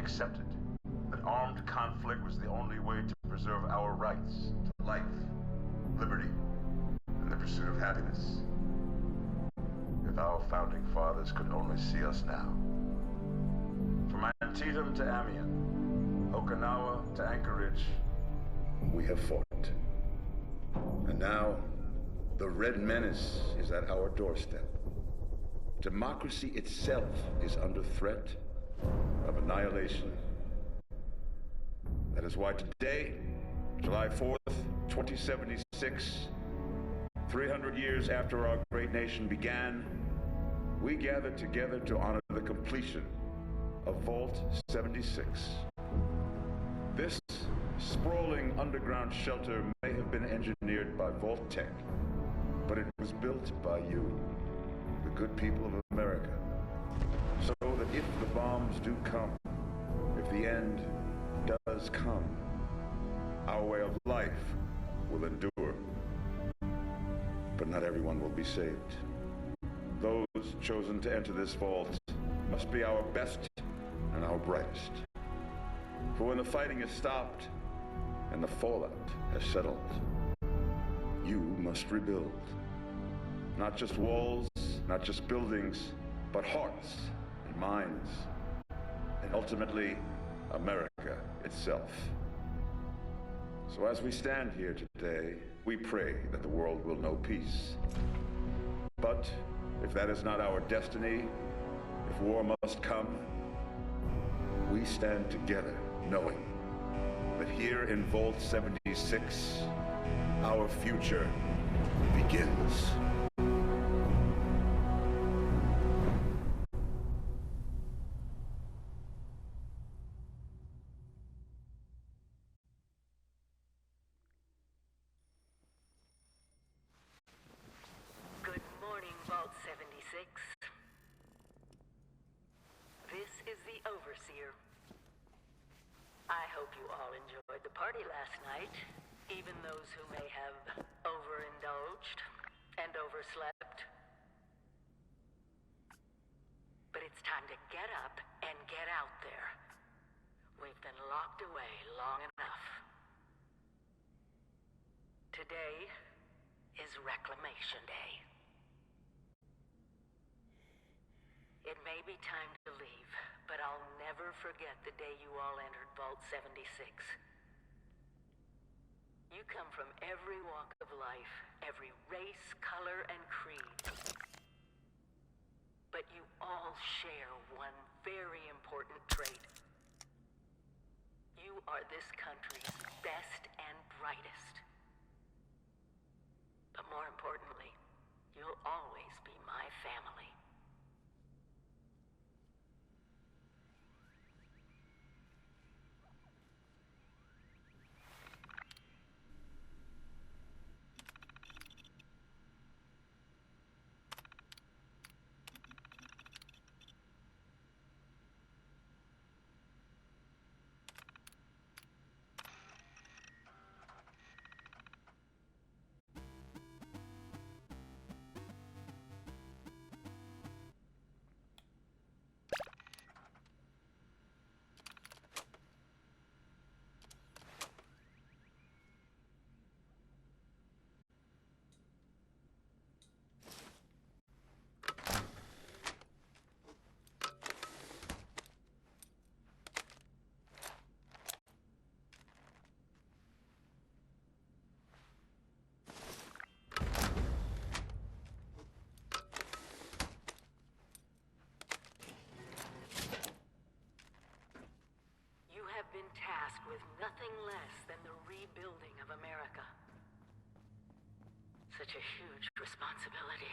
accepted that armed conflict was the only way to preserve our rights to life, liberty, and the pursuit of happiness. If our founding fathers could only see us now. From Antietam to Amiens, Okinawa to Anchorage, we have fought. And now, the Red Menace is at our doorstep. Democracy itself is under threat of annihilation. That is why today, July 4th, 2076, 300 years after our great nation began, we gathered together to honor the completion of Vault 76. This sprawling underground shelter may have been engineered by Vault Tech, but it was built by you, the good people of America, so that if the bombs do come, if the end does come, our way of life will endure. But not everyone will be saved. Those chosen to enter this vault must be our best and our brightest. For when the fighting is stopped and the fallout has settled, you must rebuild. Not just walls, not just buildings, but hearts and minds, and ultimately, America itself. So as we stand here today, we pray that the world will know peace. But if that is not our destiny, if war must come, we stand together knowing that here in Vault 76, our future begins. Good morning, Vault 76. This is the Overseer. I hope you all enjoyed the party last night, even those who may have overindulged and overslept. But it's time to get up and get out there. We've been locked away long enough. Today is Reclamation Day. It may be time to leave, but I'll never forget the day you all entered Vault 76. You come from every walk of life, every race, color, and creed. But you all share one very important trait. You are this country's best and brightest. But more importantly, you'll always be my family. Been tasked with nothing less than the rebuilding of America. Such a huge responsibility.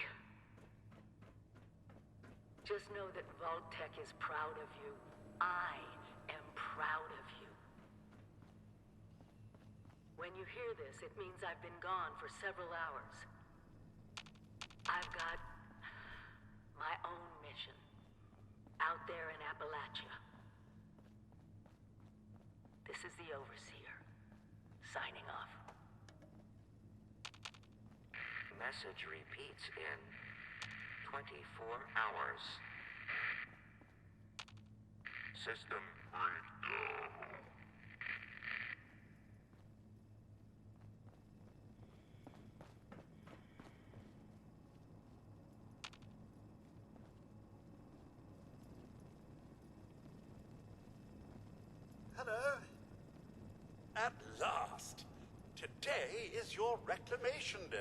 Just know that Vault Tech is proud of you. I am proud of you. When you hear this, it means I've been gone for several hours. I've got my own mission out there in Appalachia. This is the Overseer, signing off. Message repeats in 24 hours. System breakdown. Hello. At last. Today is your Reclamation Day.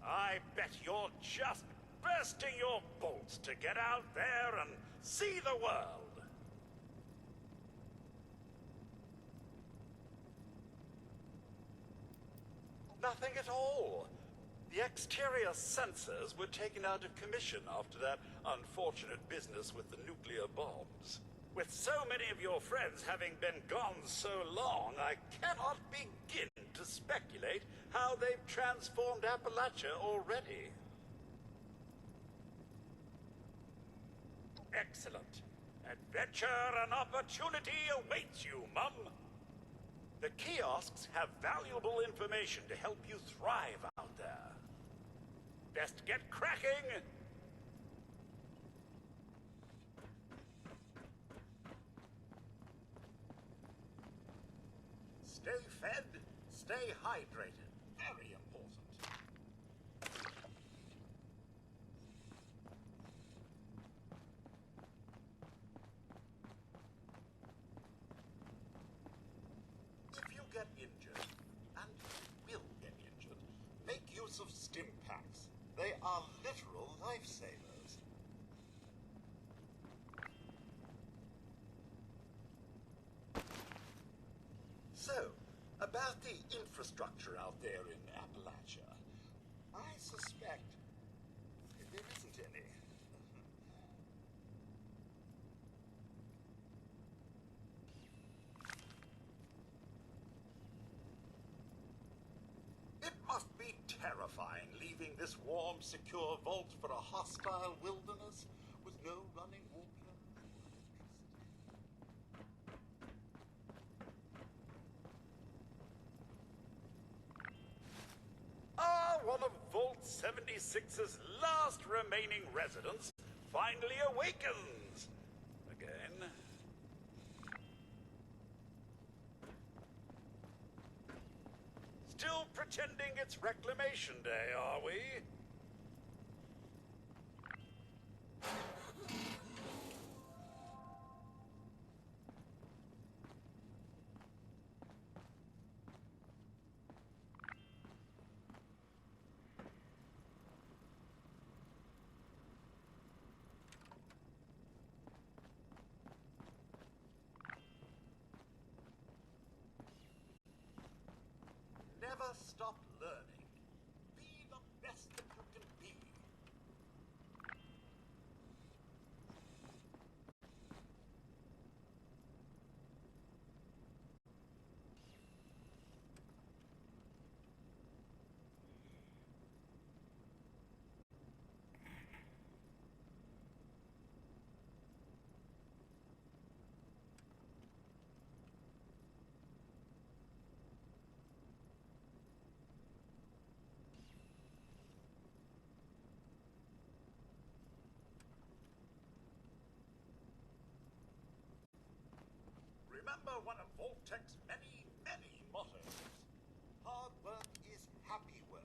I bet you're just bursting your bolts to get out there and see the world. Nothing at all. The exterior sensors were taken out of commission after that unfortunate business with the nuclear bombs. With so many of your friends having been gone so long, I cannot begin to speculate how they've transformed Appalachia already. Excellent. Adventure and opportunity awaits you, Mum. The kiosks have valuable information to help you thrive out there. Best get cracking! Stay fed, stay hydrated. Very important. If you get injured, and you will get injured, make use of stim packs. They are literal lifesavers. So, about the infrastructure out there in Appalachia, I suspect there isn't any. It must be terrifying leaving this warm, secure vault for a hostile wilderness with no running water. One of Vault 76's last remaining residents finally awakens. Again. Still pretending it's Reclamation Day, are we? Never stop learning. Be the best that you can be. Remember one of Vault-Tech's many, many mottos. Hard work is happy work.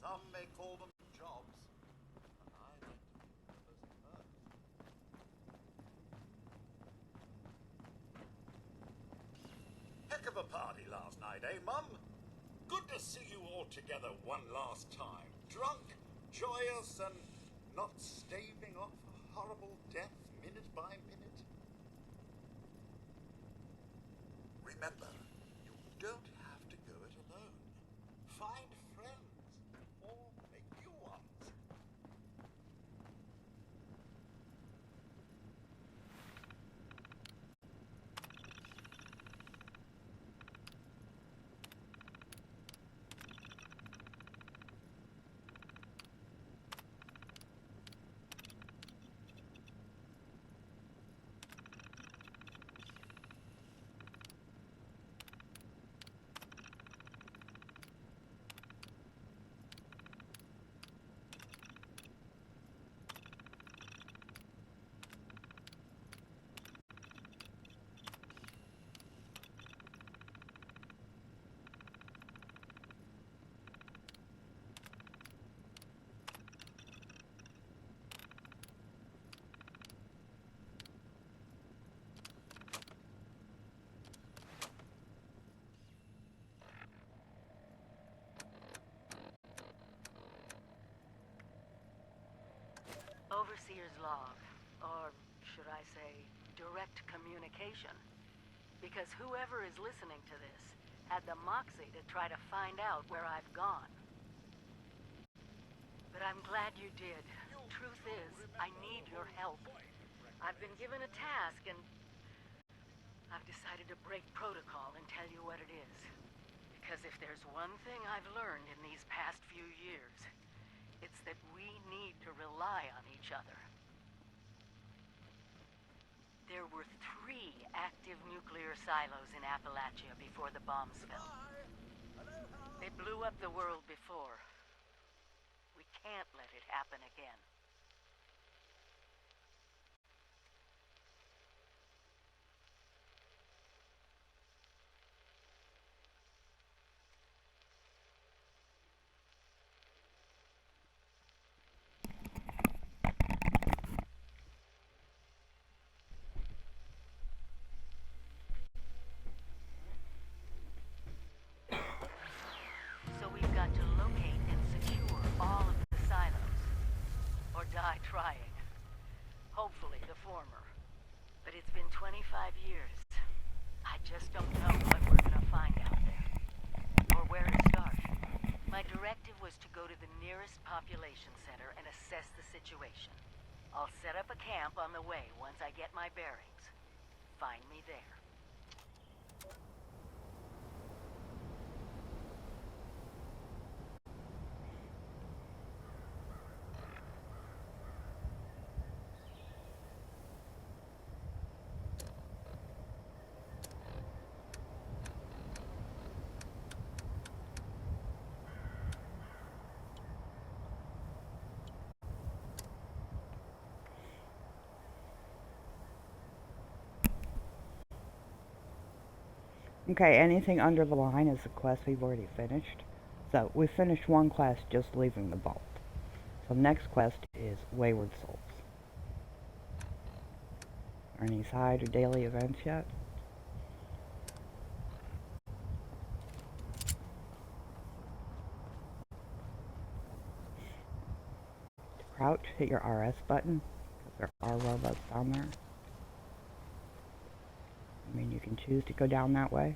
Some may call them jobs, but I like to think of them as perks. Heck of a party last night, eh, Mum? Good to see you all together one last time. Drunk, joyous, and not staving off a horrible death minute by minute. Remember, you don't have to go it alone. Find friends, or make new ones. Overseer's log, or should I say, direct communication. Because whoever is listening to this had the moxie to try to find out where I've gone. But I'm glad you did. Truth is, I need your help. I've been given a task and I've decided to break protocol and tell you what it is. Because if there's one thing I've learned in these past few years, it's that we need to rely on each other. There were 3 active nuclear silos in Appalachia before the bombs fell. They blew up the world before. We can't let it happen again. So we've got to locate and secure all of the silos. Or die trying. Hopefully the former. But it's been 25 years. I just don't know what we're gonna find out there. Or where to start. My directive was to go to the nearest population center and assess the situation. I'll set up a camp on the way once I get my bearings. Find me there. Okay, anything under the line is a quest we've already finished. So, we finished one quest just leaving the vault. So, next quest is Wayward Souls. Are any side or daily events yet? To crouch, hit your RS button, because there are robots down there. I mean, you can choose to go down that way.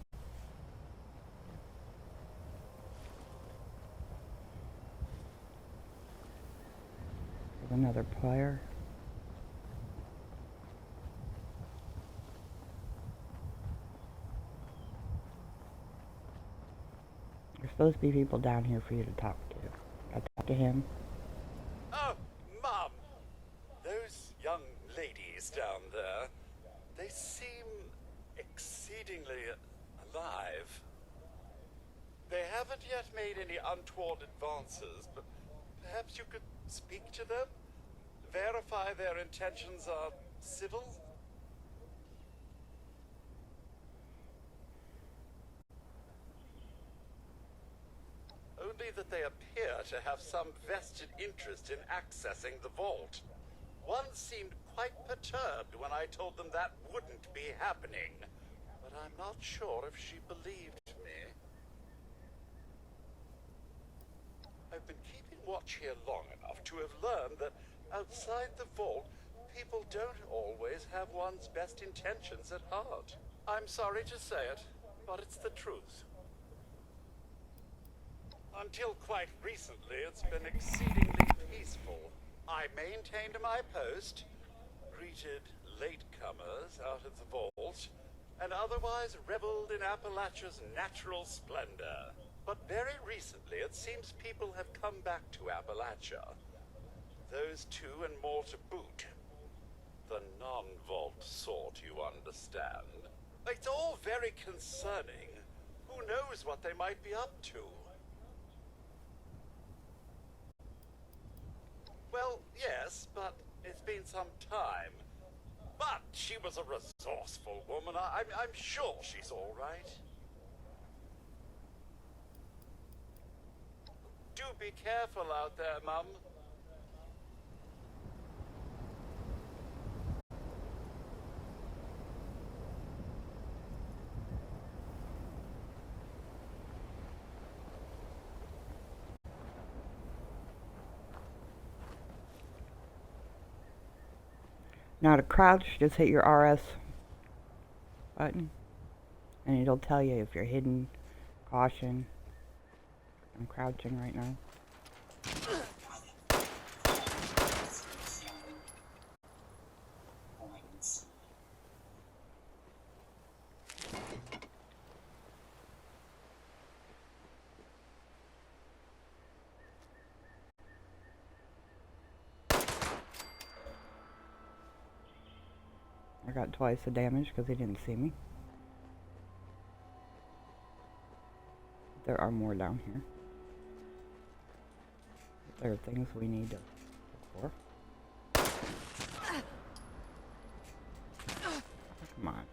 There's another player. There's supposed to be people down here for you to talk to. I talk to him. Oh, Mum! Those young ladies down there, they seem exceedingly alive. They haven't yet made any untoward advances, but perhaps you could speak to them? Verify their intentions are civil? Only simply that they appear to have some vested interest in accessing the vault. One seemed quite perturbed when I told them that wouldn't be happening, but I'm not sure if she believed me. I've been keeping watch here long enough to have learned that outside the vault, people don't always have one's best intentions at heart. I'm sorry to say it, but it's the truth. Until quite recently, it's been exceedingly peaceful. I maintained my post, greeted latecomers out of the vault, and otherwise reveled in Appalachia's natural splendor. But very recently, it seems people have come back to Appalachia. Those two and more to boot. The non-vault sort, you understand. It's all very concerning. Who knows what they might be up to? Well, yes, but it's been some time. But she was a resourceful woman. I'm sure she's all right. Do be careful out there, Mum. Now to crouch, just hit your RS button, and it'll tell you if you're hidden. Caution. I'm crouching right now. I got twice the damage because he didn't see me. There are more down here. There are things we need to look for. Come on.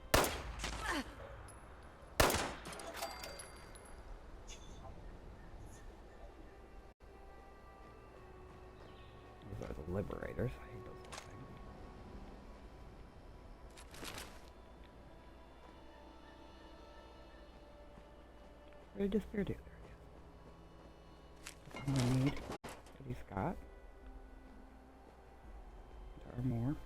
Those are the liberators. I hate those little things. Where did disappear to? There it is. That's all I need. Goody Scott. There are more.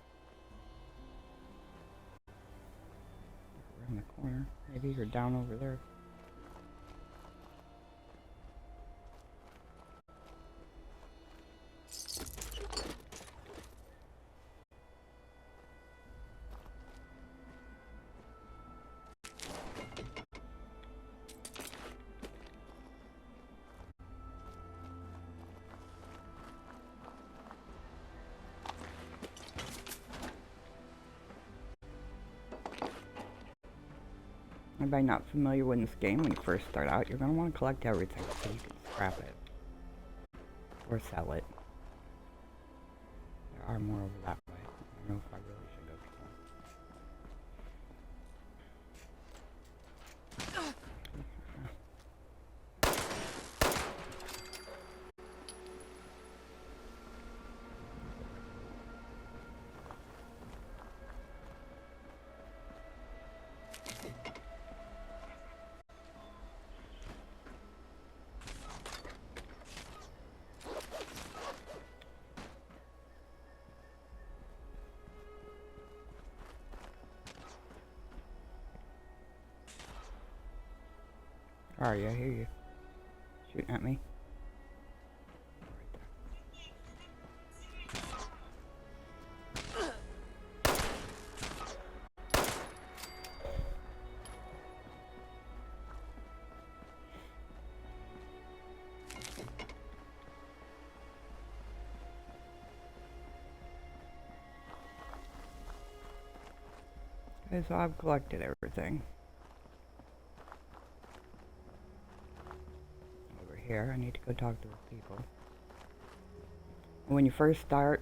Around the corner. Maybe you're down over there. Anybody not familiar with this game, when you first start out, you're going to want to collect everything so you can scrap it. Or sell it. There are more over that way. I don't know if I really should go for that. Alright, I hear you. Shooting at me. Okay, so I've collected everything. Over here, I need to go talk to the people. When you first start,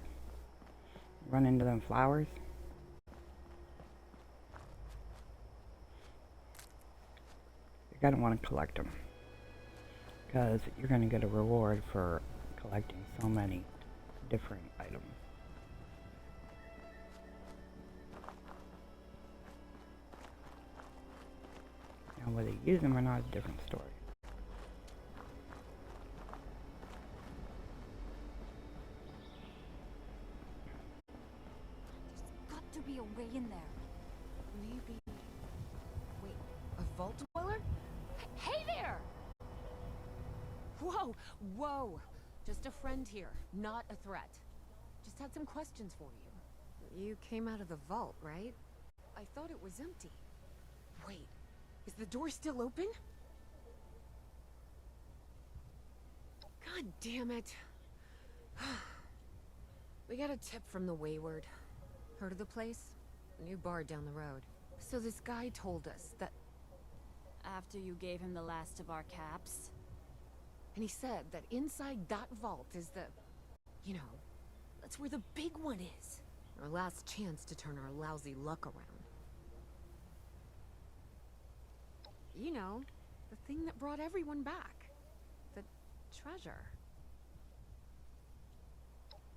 run into them flowers. You're gonna want to collect them. because you're going to get a reward for collecting so many different items. Now whether you use them or not is a different story. There's got to be a way in there. Maybe... Wait, a vault dweller? Hey there! Whoa, whoa! Just a friend here, not a threat. Just had some questions for you. You came out of the vault, right? I thought it was empty. Wait, is the door still open? God damn it. We got a tip from the Wayward. Heard of the place? A new bar down the road. So this guy told us that... After you gave him the last of our caps? And he said that inside that vault is the... You know, that's where the big one is. Our last chance to turn our lousy luck around. You know, the thing that brought everyone back. The treasure.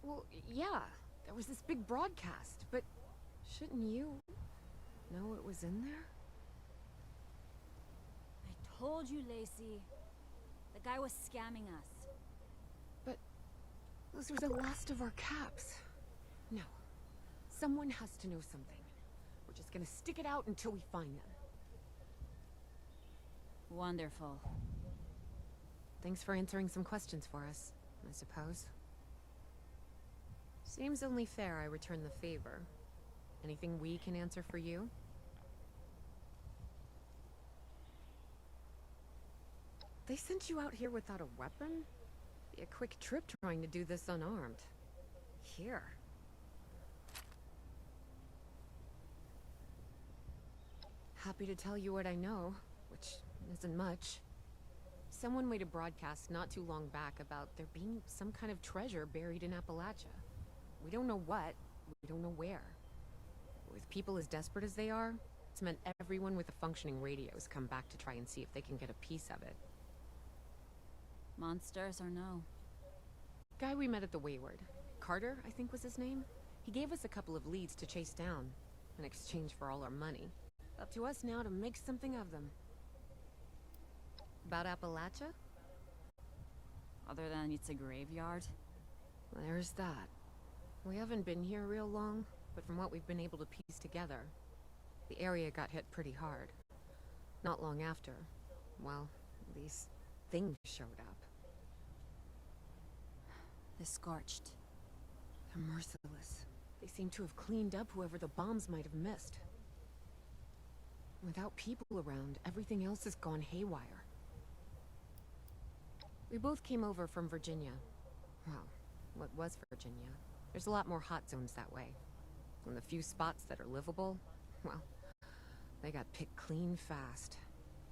Well, yeah, there was this big broadcast, but shouldn't you know it was in there? I told you, Lacey. The guy was scamming us. But those were the last of our caps. No. Someone has to know something. We're just gonna stick it out until we find them. Wonderful. Thanks for answering some questions for us, I suppose. Seems only fair I return the favor. Anything we can answer for you? They sent you out here without a weapon? Be a quick trip trying to do this unarmed. Here. Happy to tell you what I know, which isn't much. Someone made a broadcast not too long back about there being some kind of treasure buried in Appalachia. We don't know what, we don't know where. With people as desperate as they are, it's meant everyone with a functioning radio has come back to try and see if they can get a piece of it. Monsters or no? Guy we met at the Wayward. Carter, I think was his name. He gave us a couple of leads to chase down, in exchange for all our money. Up to us now to make something of them. About Appalachia? Other than it's a graveyard? There's that. We haven't been here real long, but from what we've been able to piece together, the area got hit pretty hard. Not long after, well, these things showed up. The Scorched. They're merciless. They seem to have cleaned up whoever the bombs might have missed. Without people around, everything else has gone haywire. We both came over from Virginia. Well, what was Virginia? There's a lot more hot zones that way. And the few spots that are livable, well, they got picked clean fast.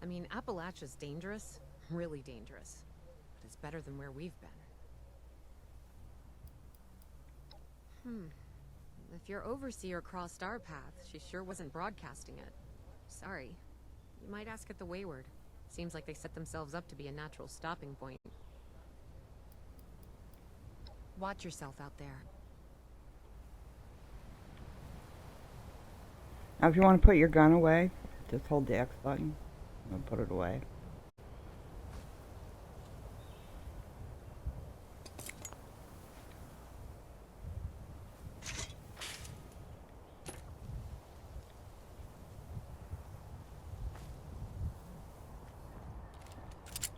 I mean, Appalachia's dangerous, really dangerous. But it's better than where we've been. If your overseer crossed our path, she sure wasn't broadcasting it. Sorry. You might ask at the Wayward. Seems like they set themselves up to be a natural stopping point. Watch yourself out there. Now if you want to put your gun away, just hold the X button and put it away.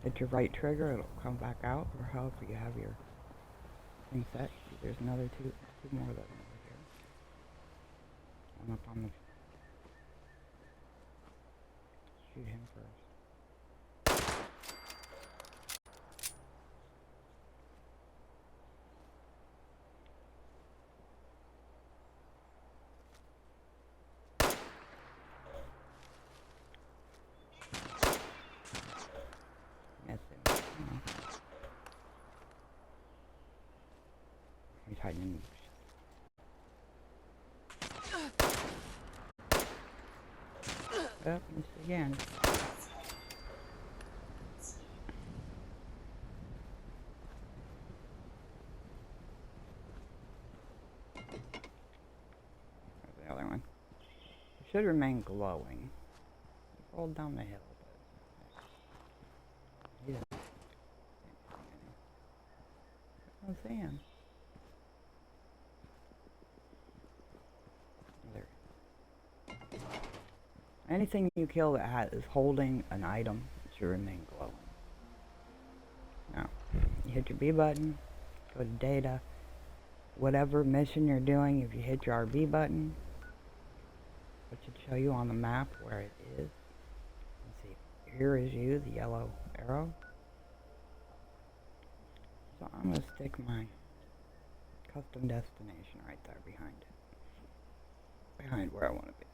Hit your right trigger, it'll come back out, or however you have your thing set. There's another two more of them over here. One up on the... Shoot him first. Tightening. Oh, this again. should remain glowing. He rolled down the hill, but he didn't. I don't see him. There. Anything you kill that is holding an item should remain glowing. Now, you hit your B button, go to data, whatever mission you're doing, if you hit your RB button, it should show you on the map where it is. Let's see, here is you, the yellow arrow. So I'm going to stick my custom destination right there behind it. Behind where I want to be.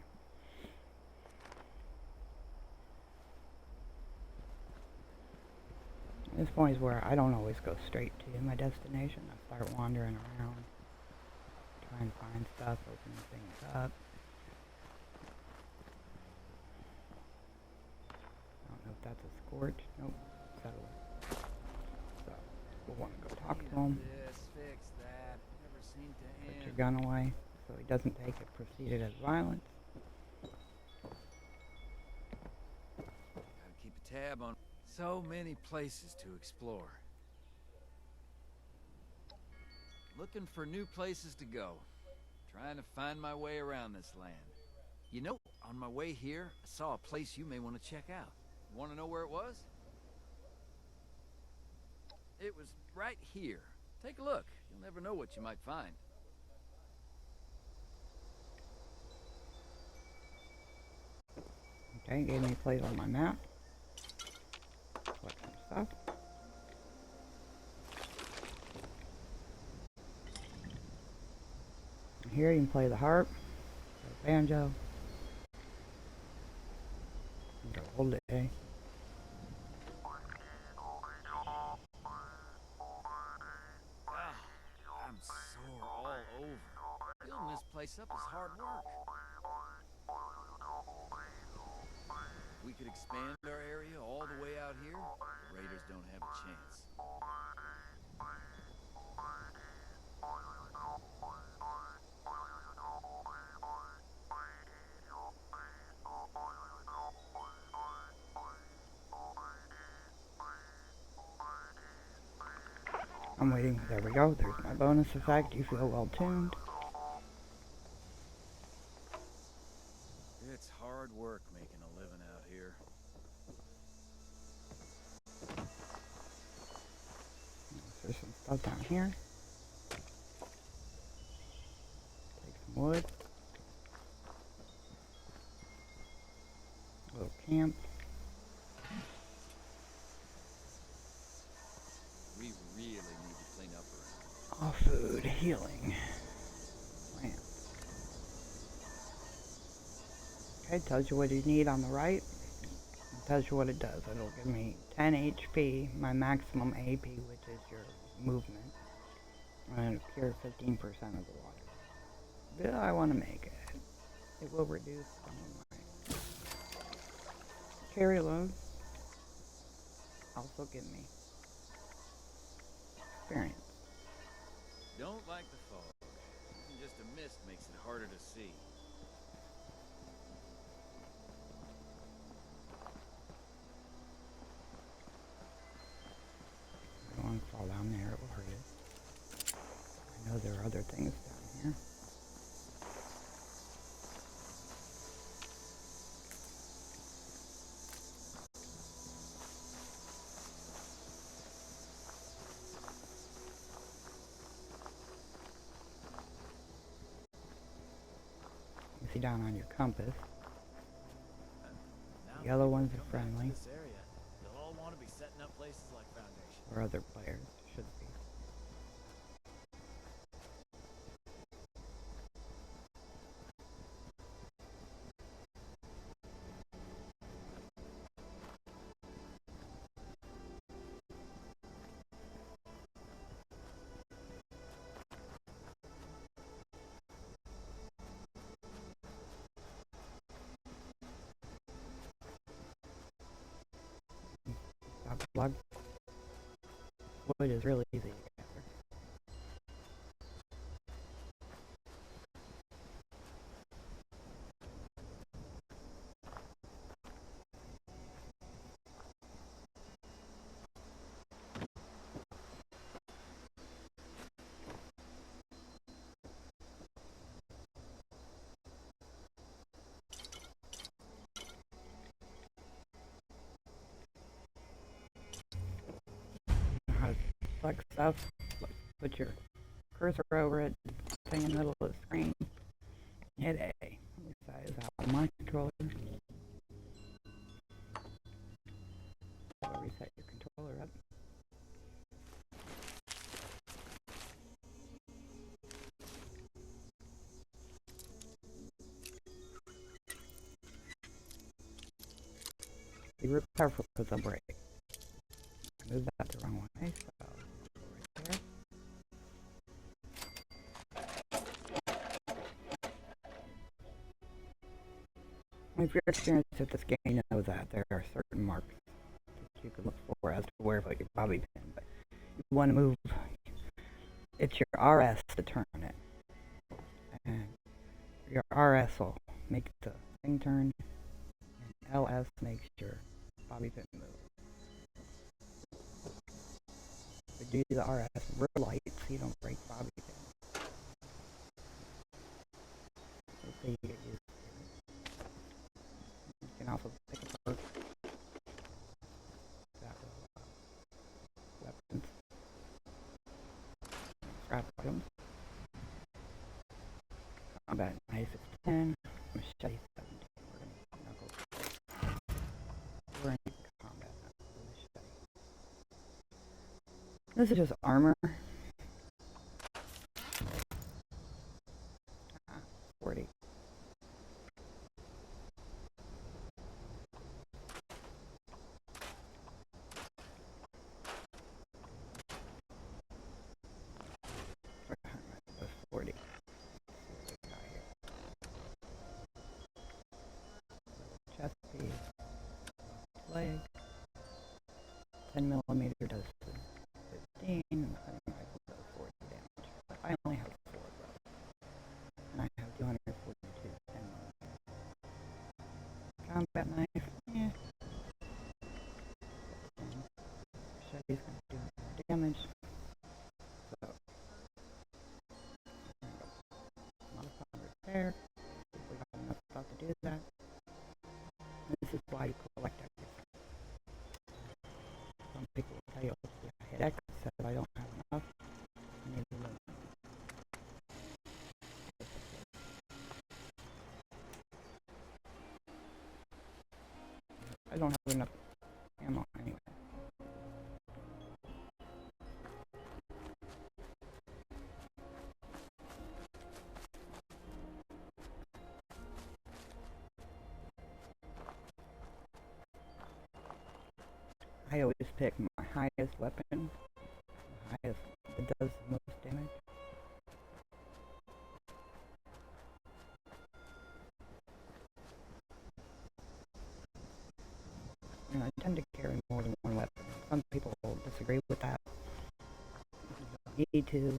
This point is where I don't always go straight to my destination. I start wandering around, trying to find stuff, opening things up. I don't know if that's a scorch. Nope, settle. So we'll want to go talk to him. Put your gun away so he doesn't take it proceeded as violence. Gotta keep a tab on so many places to explore. Looking for new places to go. Trying to find my way around this land. You know, on my way here, I saw a place you may want to check out. Want to know where it was? It was right here. Take a look. You'll never know what you might find. Okay, gave me a place on my map. Collect some stuff. Here you can play the harp, the banjo. You can hold it, eh? I'm sore all over. Building this place up is hard work. If we could expand our area all the way out here, the raiders don't have a chance. I'm waiting. There we go. There's my bonus effect. You feel well tuned. It's hard work making a living out here. There's some stuff down here. Take some wood. A little camp. We really need to clean up around. All food, healing. Plant. Okay, tells you what you need on the right. It tells you what it does. It'll give me 10 HP, my maximum AP, which is your movement. And it'll cure 15% of the water. But I want to make it. It will reduce some of my carry load. Also give me experience. Don't like the fog. Even just a mist makes it harder to see. I don't want to fall down there, it will hurt it. I know there are other things down here. You see down on your compass, the yellow ones are friendly, This area, they'll all want to be setting up places like Foundation. or other players should be. Plug. Wood is really easy to gather. select stuff, put your cursor over it, thing in the middle of the screen, hit A. At least that is out of my controller. So reset your controller up. Be real careful because I'll break. I moved that the wrong way, so right there. If you're experienced with this game, you know that there are certain marks that you can look for as to where to put your bobby pin, but you want to move, it's your RS to turn it, and your RS will make the thing turn, and LS makes your bobby pin move. But do the RS real light so you don't break bobby pin. Let's see, you get used to it. You can also pick a perk that will weapons, scrap items. Combat knife is 10, machete 17. We're going to knuckle. We're going to combat machete. This is just armor. 40. That's 40. Chest piece. Leg. 10 millimeter does 15. And hunting rifle does 40 damage. But I only have 4 though. And I have 242 10 millimeter. Combat knife. Yeah. Machete's gonna do more damage. So modify repair. We got enough stuff to do that. This is why you collect everything. Some people will tell you, I hit X, said I don't have enough. I need to load. I don't have enough ammo anyway. I always pick my highest weapon, the highest that does the most damage. And I tend to carry more than one weapon. Some people will disagree with that. You don't need to.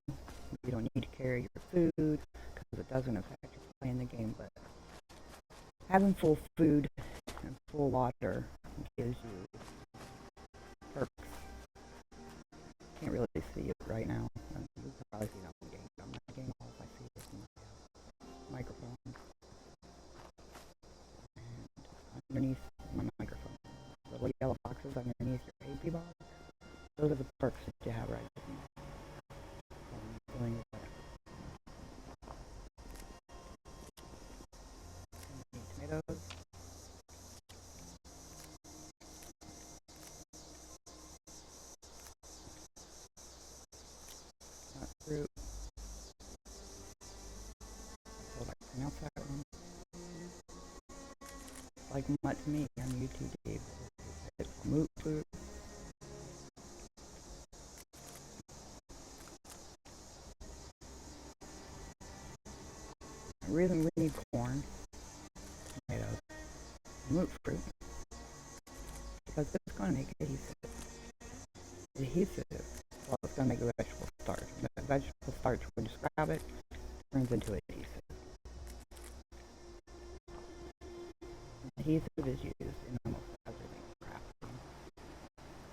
You don't need to carry your food because it doesn't affect you playing the game, but having full food and full water gives you perks. Can't really see it right now. You can probably see it on the game. On my game, all I see is my microphone. And underneath my microphone, little yellow boxes underneath your AP box. Those are the perks that you have right now. So I'm doing that. Tomatoes. Fruit. So I pronounce that one. Like much meat on YouTube, Dave. It's moot fruit. The reason we need corn, tomatoes, moot fruit, because it's going to make adhesive. Adhesive, well, it's going to make a vegetable starch. The vegetable starch, when you scrap it, turns into adhesive. Adhesive is used in almost everything, crafting,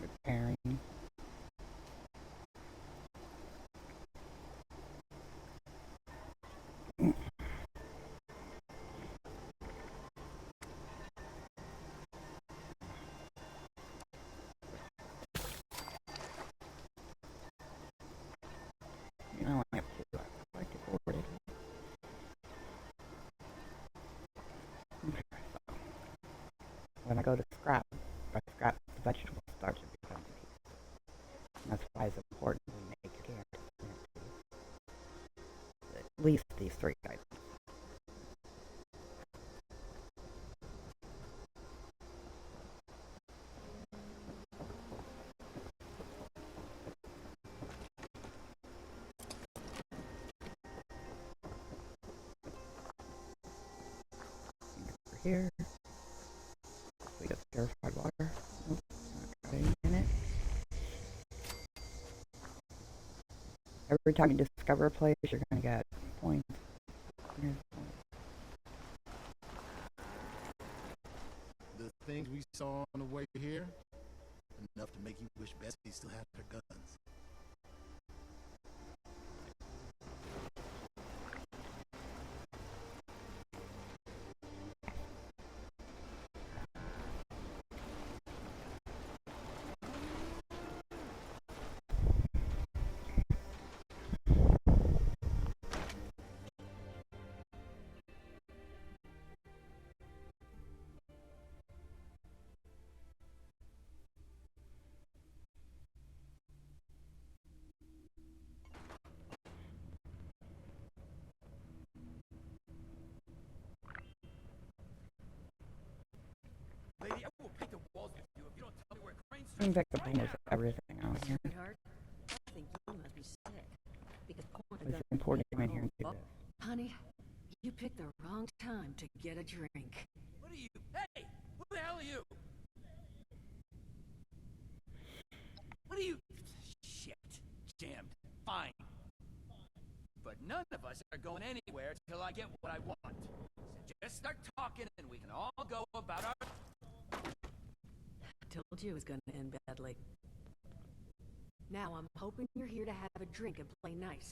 repairing. I go to scrap, if I scrap the vegetable starch, it becomes adhesive. And that's why it's important we make your can at least these 3 items. Here, we got purified water. Nope, not got any in it. Every time you discover a place, you're gonna get points. Here's points. The things we saw on the way here, enough to make you wish Bessie still had her guns. Lady, I will paint the walls with you if you don't tell me where Crane's I think the point is everything out here. Sweetheart, I think you must be sick. Because It's important to come in here and do this. honey, you picked the wrong time to get a drink. What are you? Hey! Who the hell are you? What are you? Shit. Jammed. Fine. But none of us are going anywhere till I get what I want. So just start talking and we can all go about our... Told you it was gonna end badly. Now I'm hoping you're here to have a drink and play nice.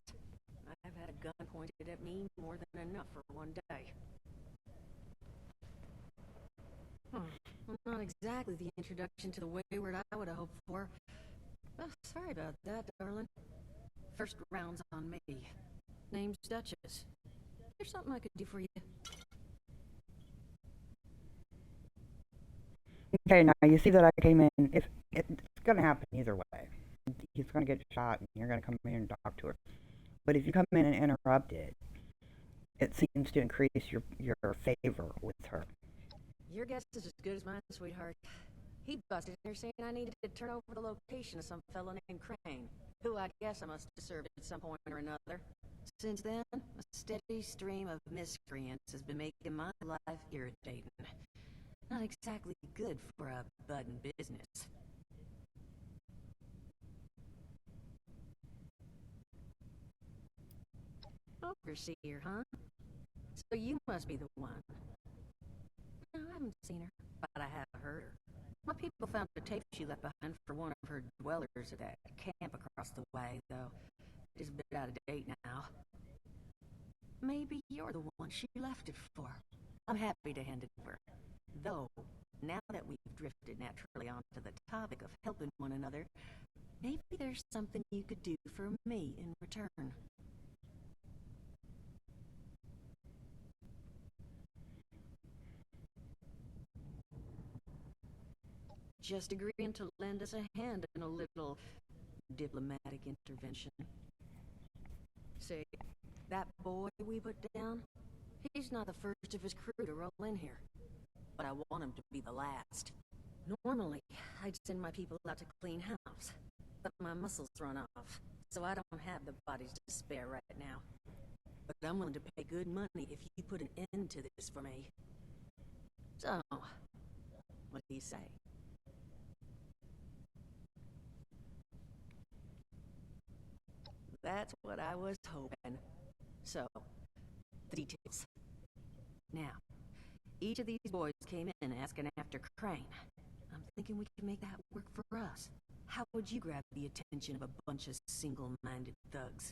I've had a gun pointed at me more than enough for one day. Well, not exactly the introduction to the Wayward I would have hoped for. Oh, sorry about that, darling. First round's on me. Name's Duchess. There's something I could do for you. Okay, now you see that I came in. If it's gonna happen either way, he's gonna get shot, and you're gonna come in and talk to her. But if you come in and interrupt it, it seems to increase your favor with her. Your guess is as good as mine, sweetheart. He busted in here saying I needed to turn over the location of some fellow named Crane, who I guess I must have served at some point or another. Since then, a steady stream of miscreants has been making my life irritating. Not exactly good for a budding business. Overseer, huh? So you must be the one. No, I haven't seen her, but I have heard her. My people found a tape she left behind for one of her dwellers at that camp across the way, though it is a bit out of date now. Maybe you're the one she left it for. I'm happy to hand it over. Though, now that we've drifted naturally onto the topic of helping one another, maybe there's something you could do for me in return. Just agreeing to lend us a hand in a little diplomatic intervention. Say, that boy we put down, he's not the first of his crew to roll in here. But I want him to be the last. Normally, I'd send my people out to clean house, but my muscles run off, so I don't have the bodies to spare right now. But I'm willing to pay good money if you put an end to this for me. So, what do you say? That's what I was hoping. So, the details. Now, each of these boys came in asking after Crane. I'm thinking we could make that work for us. How would you grab the attention of a bunch of single-minded thugs?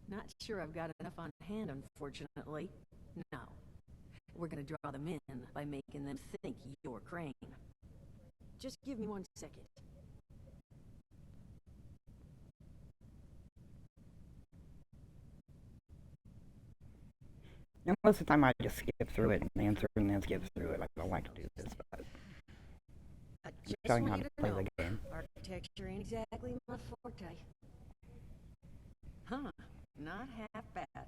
Not sure I've got enough on hand, unfortunately. No. We're gonna draw them in by making them think you're Crane. Just give me 1 second. And most of the time I just skip through it and answer and then skip through it. I don't like to do this, but I I'm just showing want how you to to play know, the game. architecture ain't exactly my forte. Huh, not half bad.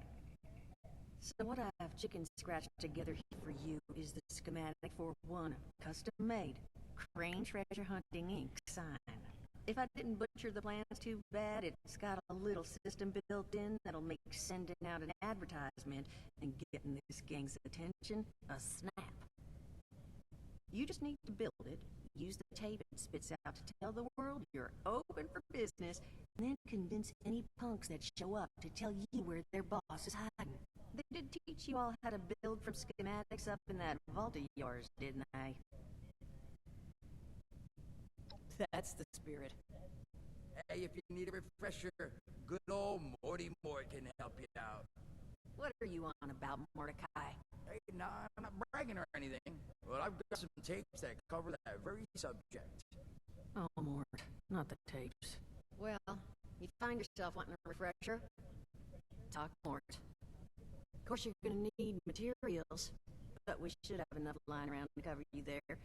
So what I've chicken scratched together for you is the schematic for one custom-made Crane Treasure Hunting Inc. sign. If I didn't butcher the plans too bad, it's got a little system built in that'll make sending out an advertisement and getting this gang's attention a snap. You just need to build it, use the tape it spits out to tell the world you're open for business, and then convince any punks that show up to tell you where their boss is hiding. They did teach you all how to build from schematics up in that vault of yours, didn't they? That's the spirit. Hey, if you need a refresher, good old Morty Mort can help you out. What are you on about, Mordecai? Hey, nah, I'm not bragging or anything, but I've got some tapes that cover that very subject. Oh, Mort, not the tapes. Well, you find yourself wanting a refresher? Talk Mort. Of course, you're gonna need materials, but we should have enough lying around to cover you there.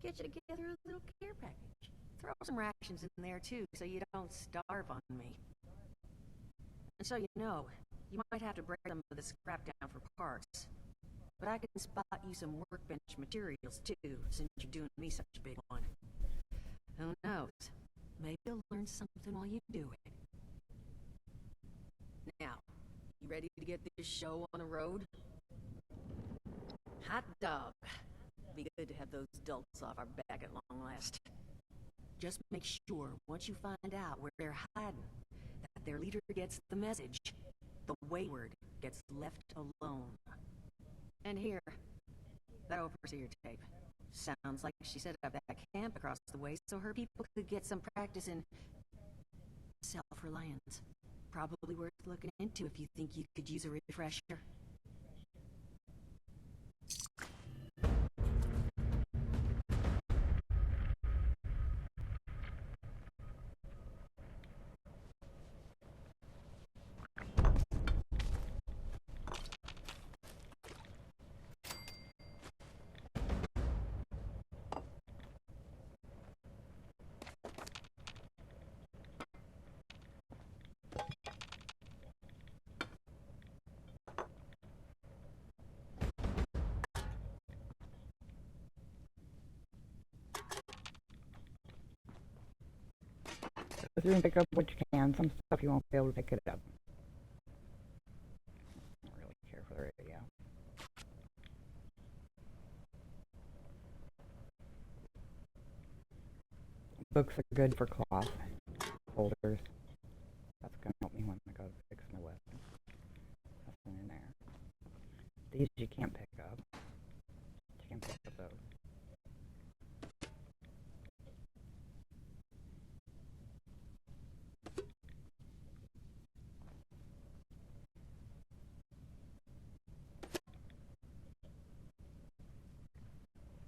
Get you together a little care package. Throw some rations in there, too, so you don't starve on me. And so you know, you might have to break some of the scrap down for parts. But I can spot you some workbench materials, too, since you're doing me such a big one. Who knows? Maybe you'll learn something while you do it. Now, you ready to get this show on the road? Hot dog. Be good to have those adults off our back at long last. Just make sure, once you find out where they're hiding, that their leader gets the message. The wayward gets left alone. And here, that overseer tape. Sounds like she set up that camp across the way so her people could get some practice in self-reliance. Probably worth looking into if you think you could use a refresher. Go through and pick up what you can. Some stuff you won't be able to pick it up. I don't really care for the radio. Books are good for cloth holders. That's gonna help me when I go to fix my weapon. Nothing in there. These you can't pick up. You can pick up those.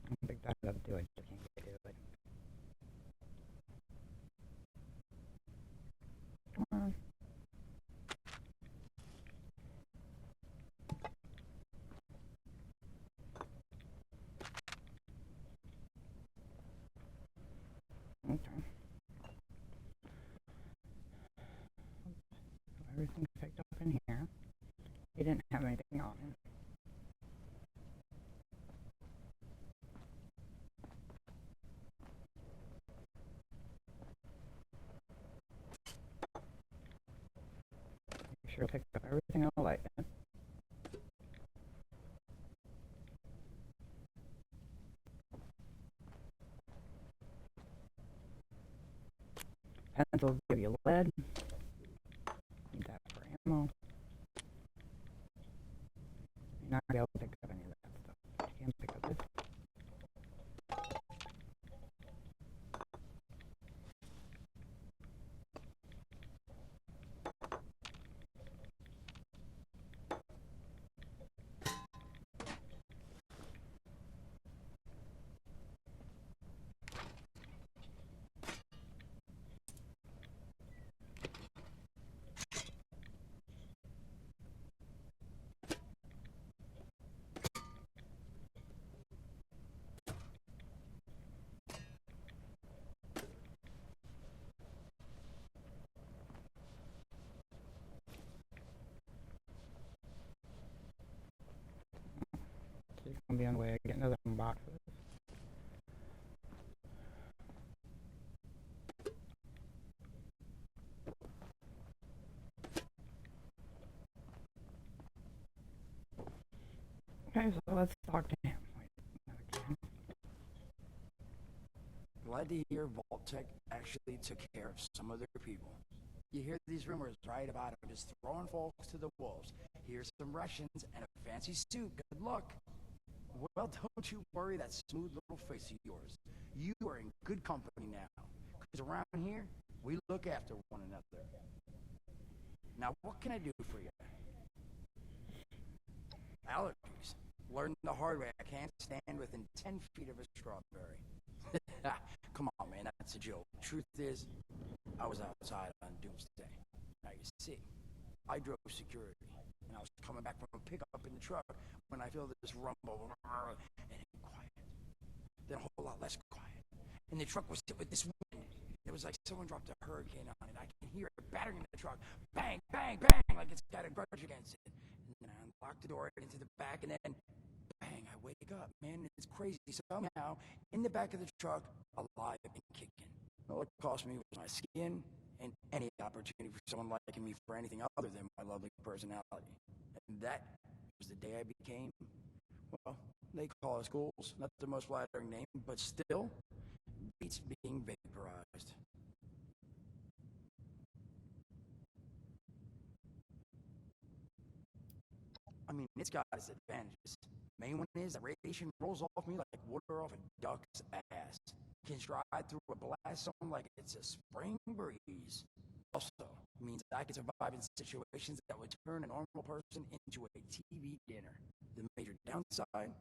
I can pick that up too. I just can't get to it. Come on. Okay. Everything's picked up in here. He didn't have anything on him. Make sure to pick up everything I like then. Pencils give you lead. Need that for ammo. You're not gonna be able to pick up any of that stuff. But you can pick up this. gonna be on the way. I get another unbox for this. Okay, so let's talk to him. Glad to hear Vault-Tec actually took care of some of their people. You hear these rumors, right, about them just throwing folks to the wolves. Here's some Russians and a fancy suit. Good luck. Well, don't you worry that smooth little face of yours. You are in good company now. Because around here, we look after one another. Now, what can I do for you? Allergies. Learned the hard way. I can't stand within 10 feet of a strawberry. Come on, man, that's a joke. Truth is, I was outside on Doomsday. Now, you see, I drove security, and I was coming back from a pickup in the truck when I feel this rumble, and it was quiet. Then a whole lot less quiet. And the truck was hit with this wind. It was like someone dropped a hurricane on it. I can hear it battering in the truck. Bang, bang, bang, like it's got a grudge against it. And then I unlocked the door into the back, and then bang, I wake up, man, it's crazy. Somehow, in the back of the truck, alive and kicking. All it cost me was my skin and any opportunity for someone liking me for anything other than my lovely personality. And that was the day I became, well, they call us ghouls. Not the most flattering name, but still, beats being vaporized. I mean, it's got its advantages. Main one is that radiation rolls off me like water off a duck's ass. Can stride through a blast zone like it's a spring breeze. Also, means I can survive in situations that would turn a normal person into a TV dinner. The major downside,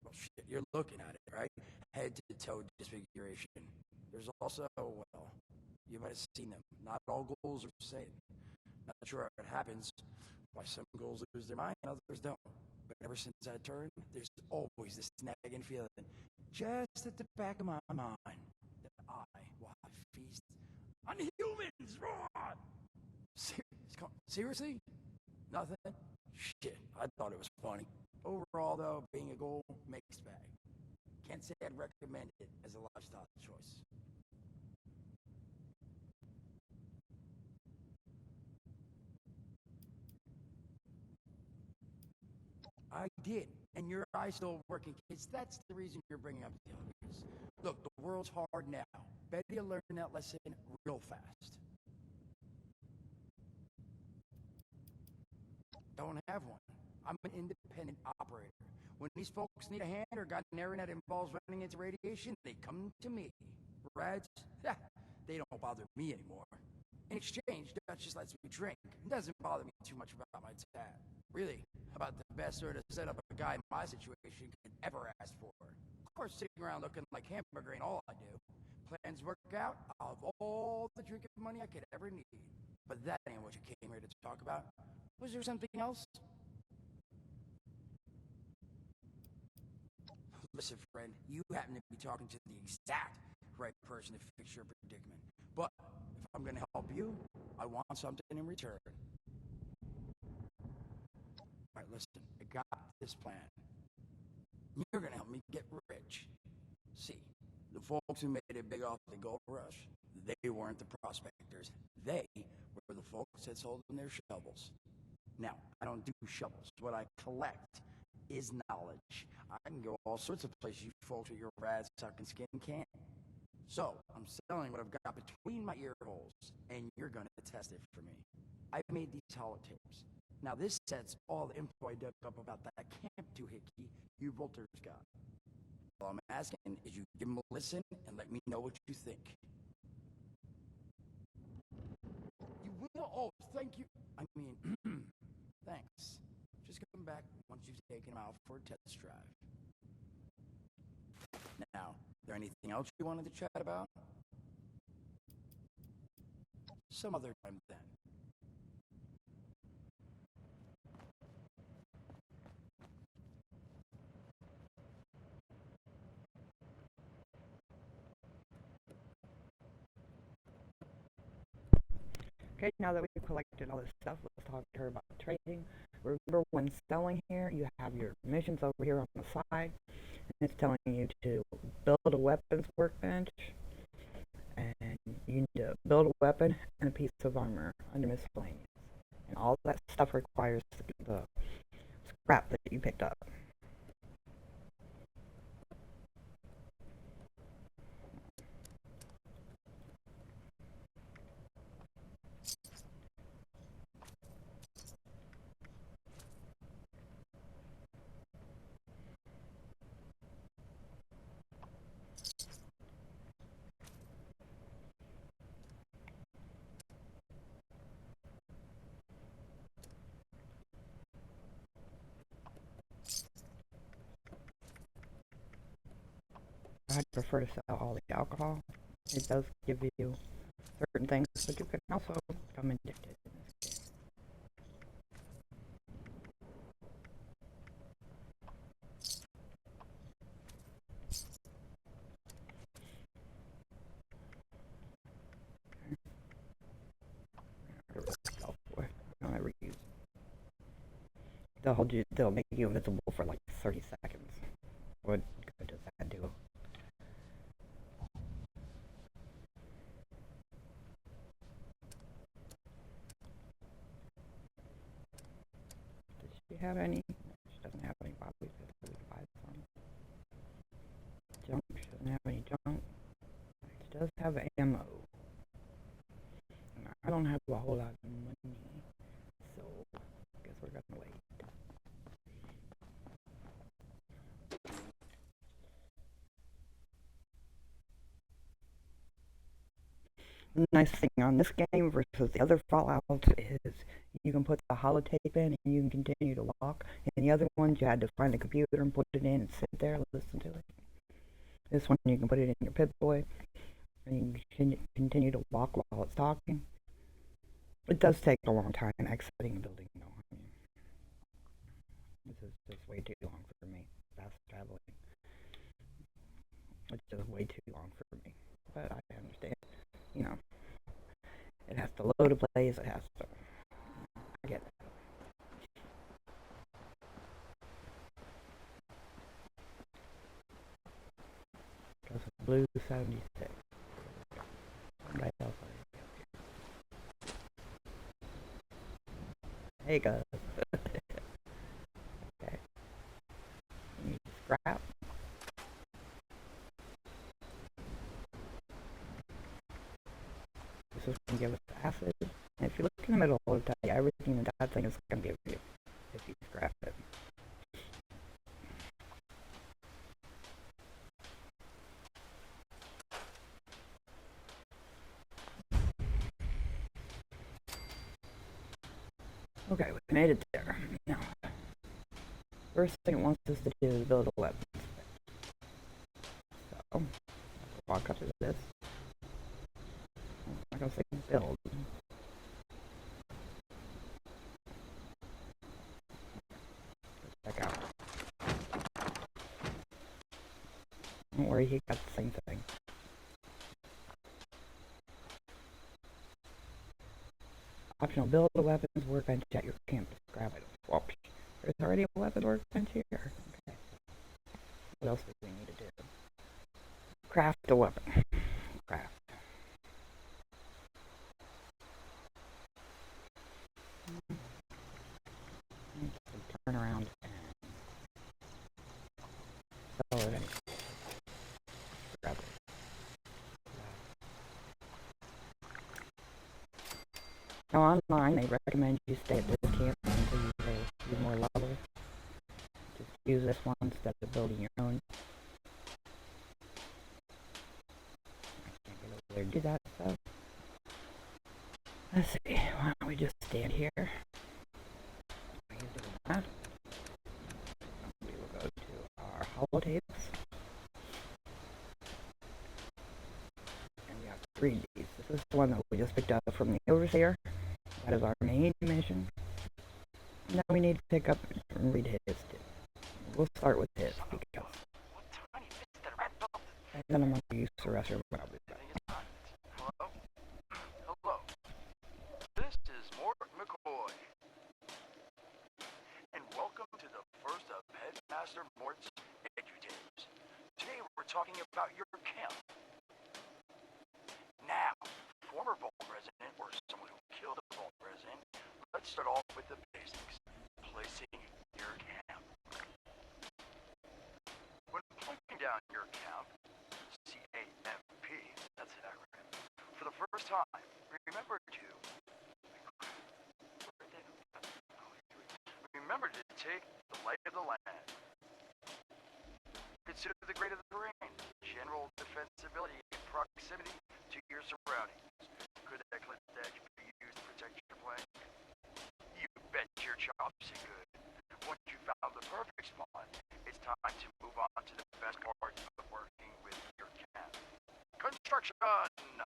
well, shit, you're looking at it, right? Head to toe disfiguration. There's also, well, you might have seen them. Not all ghouls are the same. Not sure how it happens. Why some ghouls lose their mind and others don't. But ever since I turned, there's always this nagging feeling, just at the back of my mind, that I will have feast on humans. Roar! Seriously? Nothing? Shit, I thought it was funny. Overall, though, being a ghoul, mixed bag. Can't say I'd recommend it as a lifestyle choice. I did, and your eye's still working, kids. That's the reason you're bringing up the obvious. Look, the world's hard now. Better you learn that lesson real fast. Don't have one. I'm an independent operator. When these folks need a hand or got an errand that involves running into radiation, they come to me. Rads, they don't bother me anymore. In exchange, Dutch just lets me drink. It doesn't bother me too much about my tab. Really, about the best sort of setup a guy in my situation could ever ask for. Of course, sitting around looking like hamburger ain't all I do. Plans work out, I'll have all the drinking money I could ever need. But that ain't what you came here to talk about. Was there something else? Listen, friend, you happen to be talking to the exact right person to fix your predicament. But if I'm gonna help you, I want something in return. Alright, listen, I got this plan. You're gonna help me get rich. See, the folks who made it big off the gold rush, they weren't the prospectors. They were the folks that sold them their shovels. Now, I don't do shovels. What I collect is knowledge. I can go all sorts of places you folks with your rad sucking skin can't. So, I'm selling what I've got between my ear holes, and you're gonna test it for me. I've made these holotapes. Now, this sets all the info I dug up about that camp doohickey you Volters got. All I'm asking is you give them a listen and let me know what you think. You will? Oh, thank you. I mean, thanks. Just come back once you've taken them out for a test drive. Now, is there anything else you wanted to chat about? Some other time then. Okay, now that we've collected all this stuff, let's talk to her about trading. Remember, when selling here, you have your missions over here on the side, and it's telling you to build a weapons workbench, and you need to build a weapon and a piece of armor under miscellaneous. And all that stuff requires the scrap that you picked up. I'd prefer to sell all the alcohol. It does give you certain things, but you can also become addicted in this game. Don't ever use. They'll make you invisible for like 30 seconds. What good does that do? Does she have any? She doesn't have any bodies that we can buy from. Junk. She doesn't have any junk. She does have ammo. I don't have a whole lot of money, so I guess we're gonna wait. The nice thing on this game versus the other Fallouts is you can put the holotape in and you can continue to walk. And the other ones you had to find a computer and put it in and sit there and listen to it. This one you can put it in your Pip-Boy and you can continue to walk while it's talking. It does take a long time exiting a building though. I mean, this is just way too long for me. Fast traveling. It's just way too long for me. But I understand. You know, it has to load a place, it has to, I get that. Goes with Blue 76. Right else Hey guys. Okay. You need scrap. This is going to give us acid. And if you look in the middle, it'll tell you everything that thing is going to give you if you scrap it. Okay, we made it there. Now, first thing it wants us to do is build a weapon. So, walk up to this. I'm going to say build. Check out. Don't worry, he got the same thing. Optional build a weapons workbench at your camp. Grab it. Whoop. There's already a weapon workbench here. Okay. What else do we need to do? Craft a weapon. Craft. Turn around and sell it anyway. Grab it. Now online, they recommend you stay at this camp until you get more levels. Just use this one instead of building your own. I can't get over there and do that stuff. Let's see, why don't we just stand here? While you're doing that, we will go to our holotapes. And we have to read these. This is the one that we just picked up from the overseer. That is our main mission. Now we need to pick up and read his too. We'll start with his because. And then I'm going to use the rest of what I'll be back. Hello? Hello? McCoy. And welcome to the first of Headmaster Mort's Edutapes. Today we're talking about your camp. Now, former Vault resident or someone who killed a Vault resident, let's start off with the basics. Placing your camp. When plunking down your camp, CAMP, that's an acronym, for the first time, remember to take the lay of the land. Consider the grade of the terrain, general defensibility, and proximity to your surroundings. Could that cliff edge be used to protect your flank? You bet your chops are good. Once you found the perfect spot, it's time to move on to the best part of working with your camp. Construction!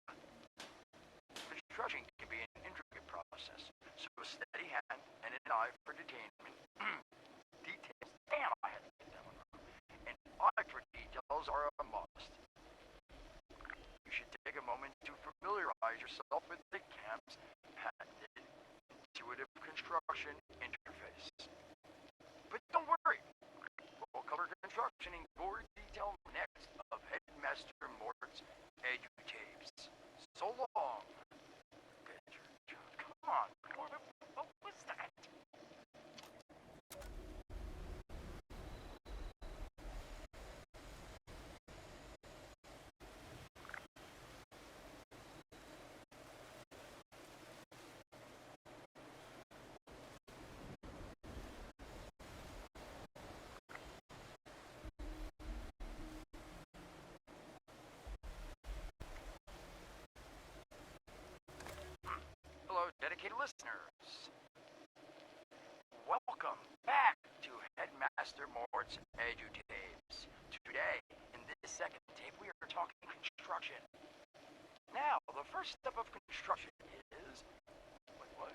Construction can be an intricate process, so a steady hand and an eye for detainment. Details, damn, I had to get that one wrong. An eye for details are a must. You should take a moment to familiarize yourself with the camp's patented intuitive construction interface. But don't worry, we'll cover construction in gory detail next of Headmaster Mort's Edutapes. So long. Come on, what was that? Hello, dedicated listeners. Welcome back to Headmaster Mort's Edutapes. Today, in this second tape, we are talking construction. Now, the first step of construction is... Wait, what?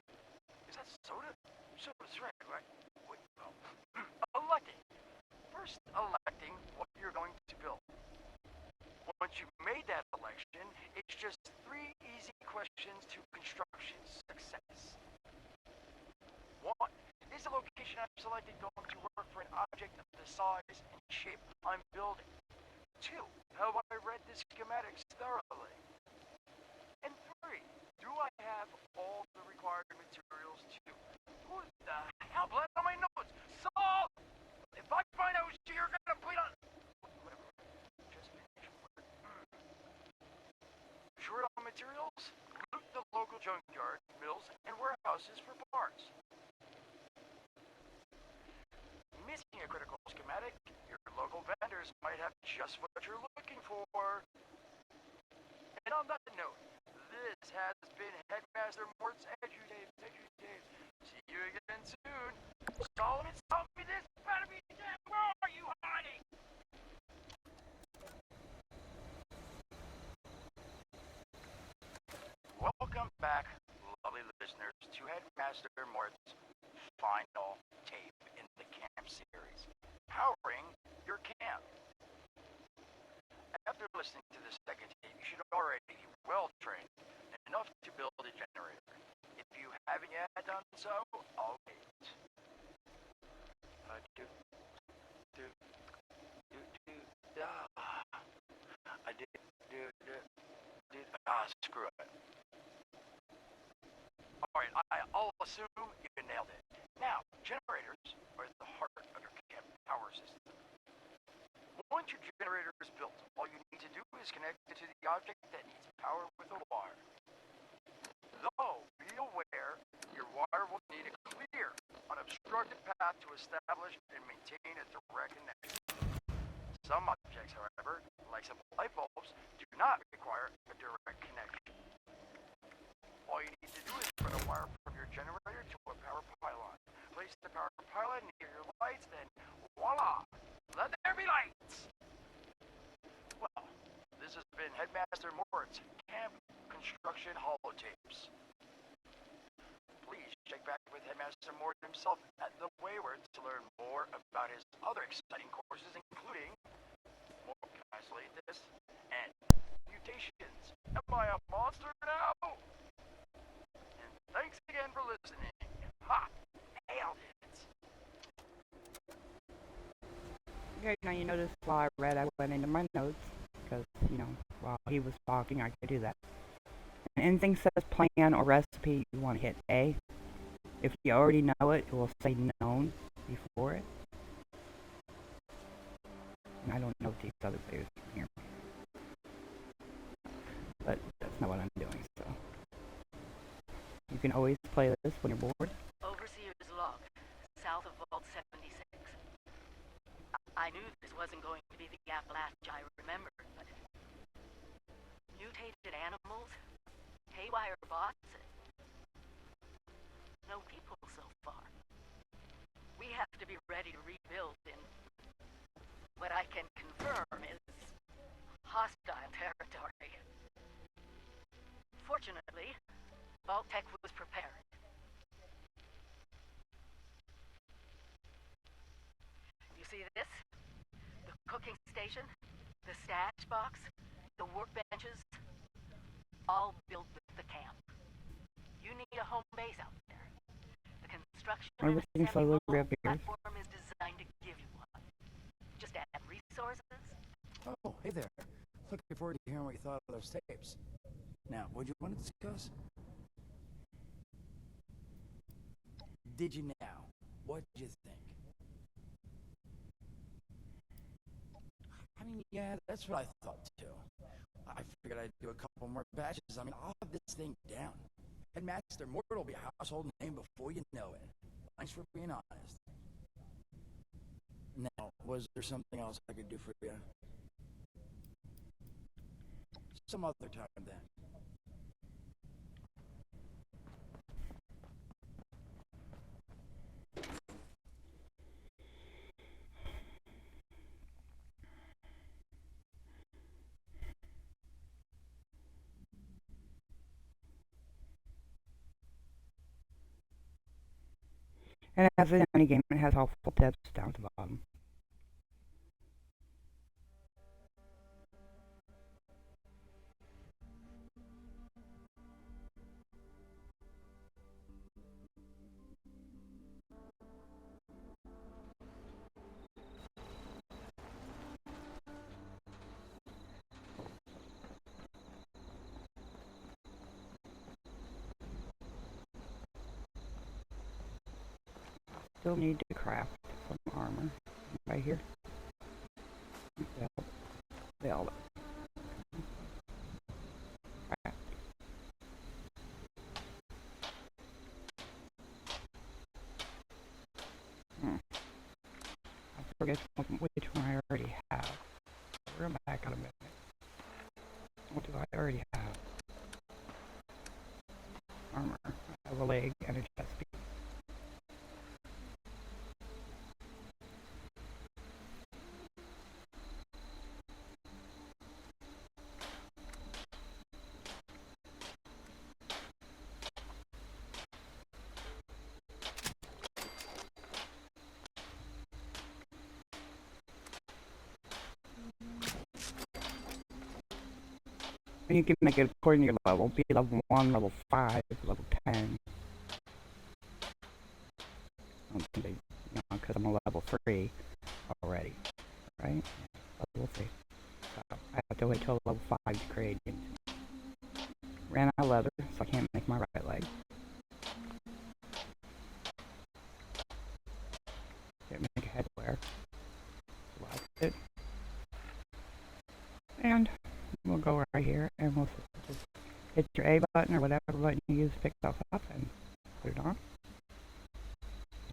Is that soda? Soda's right? Wait, oh. Electing. First, electing what you're going to build. Once you've made that election, it's just 3 easy questions to construction success. 1. Is the location I've selected going to work for an object of the size and shape I'm building? 2. Have I read the schematics thoroughly? And 3. Do I have all the required materials to... What the hell? Blood on my nose! Saul! If I find out you're gonna bleed on... Whatever. Just finish work. Short on materials? Loot the local junkyard, mills, and warehouses for parts. Missing a critical schematic, your local vendors might have just what you're looking for. And on that note, this has been Headmaster Mort's Edutapes. See you again soon. Solomon, stop me this! Better be dead! Where are you hiding? Welcome back, lovely listeners, to Headmaster Mort's final tape in the camp series, Powering Your Camp. After listening to the second tape, you should already be well-trained enough to build a generator. If you haven't yet done so, I'll wait. Screw it. Alright, I'll assume you nailed it. Now, generators are the heart of your camp power system. Once your generator is built, all you need to do is connect it to the object that needs power with a wire. Though, be aware, your wire will need a clear, unobstructed path to establish and maintain a direct connection. Some objects, however, like simple light bulbs, do not require a direct connection. All you need to do is run a wire from your generator to a power pylon. Place the power pylon near your lights, then voila! Let there be lights! Well, this has been Headmaster Mort's Camp Construction Holotapes. Please check back with Headmaster Mort himself at the WAYWARDS to learn more about his other exciting courses, including more, can I isolate this? And mutations. Am I a monster now? And Thanks again for listening. Ha! Nailed it. Okay, now you notice while I read, I went into my notes, because, you know, while he was talking, I could do that. And anything says plan or recipe, you want to hit A. If you already know it, it will say known before it. And I don't know if these other players can hear me. But that's not what I'm doing, so. You can always play this when you're bored. Overseer's log, south of Vault 76. I knew this wasn't going to be the Appalachia I remembered, but mutated animals, haywire bots, no people so far. We have to be ready to rebuild in what I can confirm is hostile territory. Fortunately, Vault-Tec was prepared. You see this? The cooking station, the stash box, the workbenches, all built with the camp. You need a home base out there. The construction Everything slowly reappears. platform is designed to give you one. Just add resources. Oh, hey there. Looking forward to hearing what you thought of those tapes. Now, what do you want to discuss? Did you now? What did you think? I mean, yeah, that's what I thought too. I figured I'd do a couple more batches. I mean, I'll have this thing down. Headmaster Mortal will be a household name before you know it. Thanks for being honest. Now, was there something else I could do for you? Some other time then. And as in any game, it has helpful tips down at the bottom. Still need to craft some armor. Right here. Velvet. Craft. I forget which one I already have. We're back in a minute. What do I already have? Armor. I have a leg and a chest piece. And you can make it according to your level. Be level 1, level 5, level 10. Because I'm a level 3 already. Right? Level 3. So I have to wait till level 5 to create it. Ran out of leather, so I can't make my right leg. Can't make a headwear. Select it. And we'll go right here and we'll just hit your A button or whatever button you use to pick stuff up and put it on.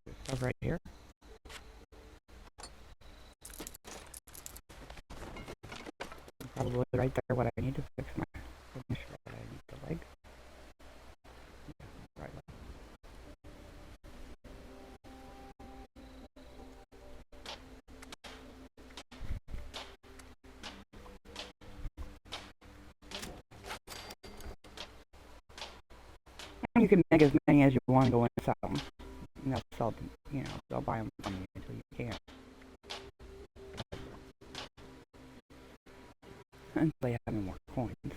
Put stuff right here. Probably right there what I need to fix my finish what I need the leg. Yeah, right leg. You can make as many as you want to go and sell them. And they'll sell them, you know, they'll buy them from you until you can't. Until they have any more coins, so.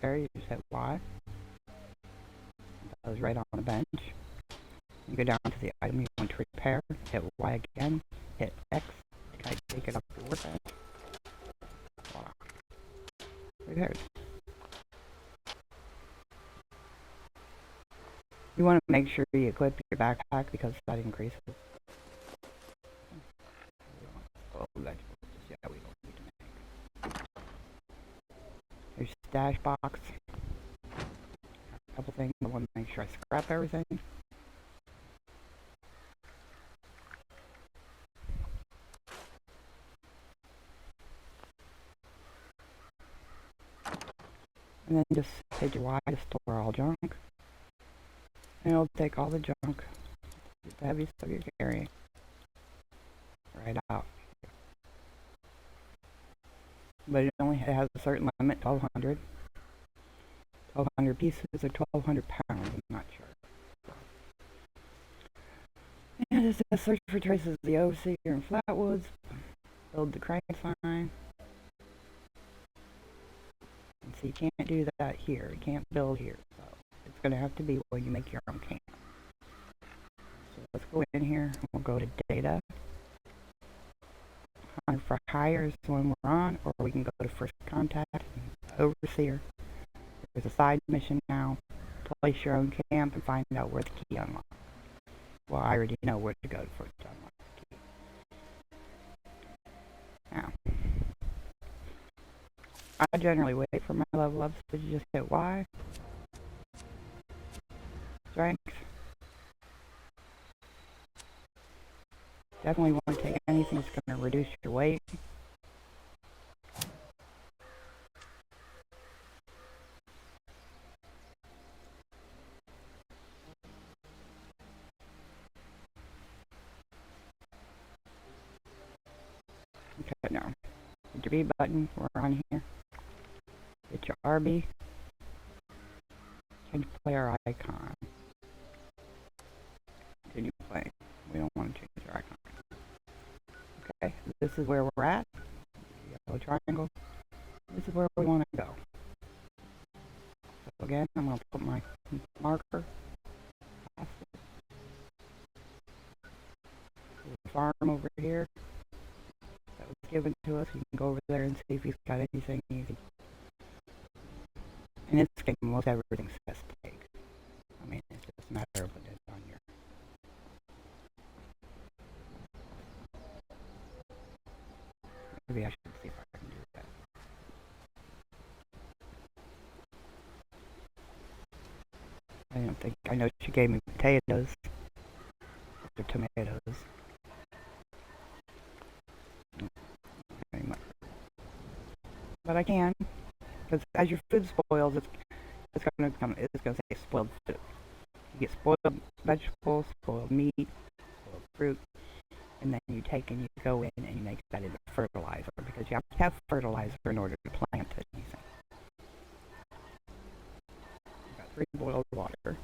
there, you just hit Y. That was right on the bench. You go down to the item you want to repair, hit Y again, hit X to kind of take it off your workbench. Voila. Repaired. You want to make sure you equip your backpack because that increases. Oh, vegetables. Yeah, we don't need to make. Here's stash box. A couple things. I want to make sure I scrap everything. And then just hit your Y to store all junk. And it'll take all the junk, the heavy stuff you're carrying, right out. But it only has a certain limit, 1,200. 1,200 pieces or 1,200 pounds, I'm not sure. And it says search for traces of the overseer in Flatwoods. Build the crane sign. And so you can't do that here. You can't build here. So it's going to have to be where you make your own camp. So let's go in here. We'll go to data. Hunt for hire is the one we're on, or we can go to first contact, overseer. There's a side mission now. Place your own camp and find out where the key unlocks. Well, I already know where to go for it to unlock the key. Now, I generally wait for my level ups, so you just hit Y. Strength. Definitely want to take anything that's going to reduce your weight. Okay, now, hit your B button, we're on here. Hit your RB. Change player icon. Continue playing. We don't want to change our icon. Okay, this is where we're at. Yellow triangle. This is where we want to go. So again, I'm going to put my marker. Farm over here. That was given to us. You can go over there and see if he's got anything easy. In this game, most everything's has steak. I mean, it's just a matter of putting it on your. Maybe I should see if I can do that. I don't think. I know she gave me potatoes. Or tomatoes. But I can, because as your food spoils, it's gonna say spoiled food. You get spoiled vegetables, spoiled meat, spoiled fruit, and then you take and you go in and you make that into fertilizer, because you have to have fertilizer in order to plant anything. I've got 3 boiled water.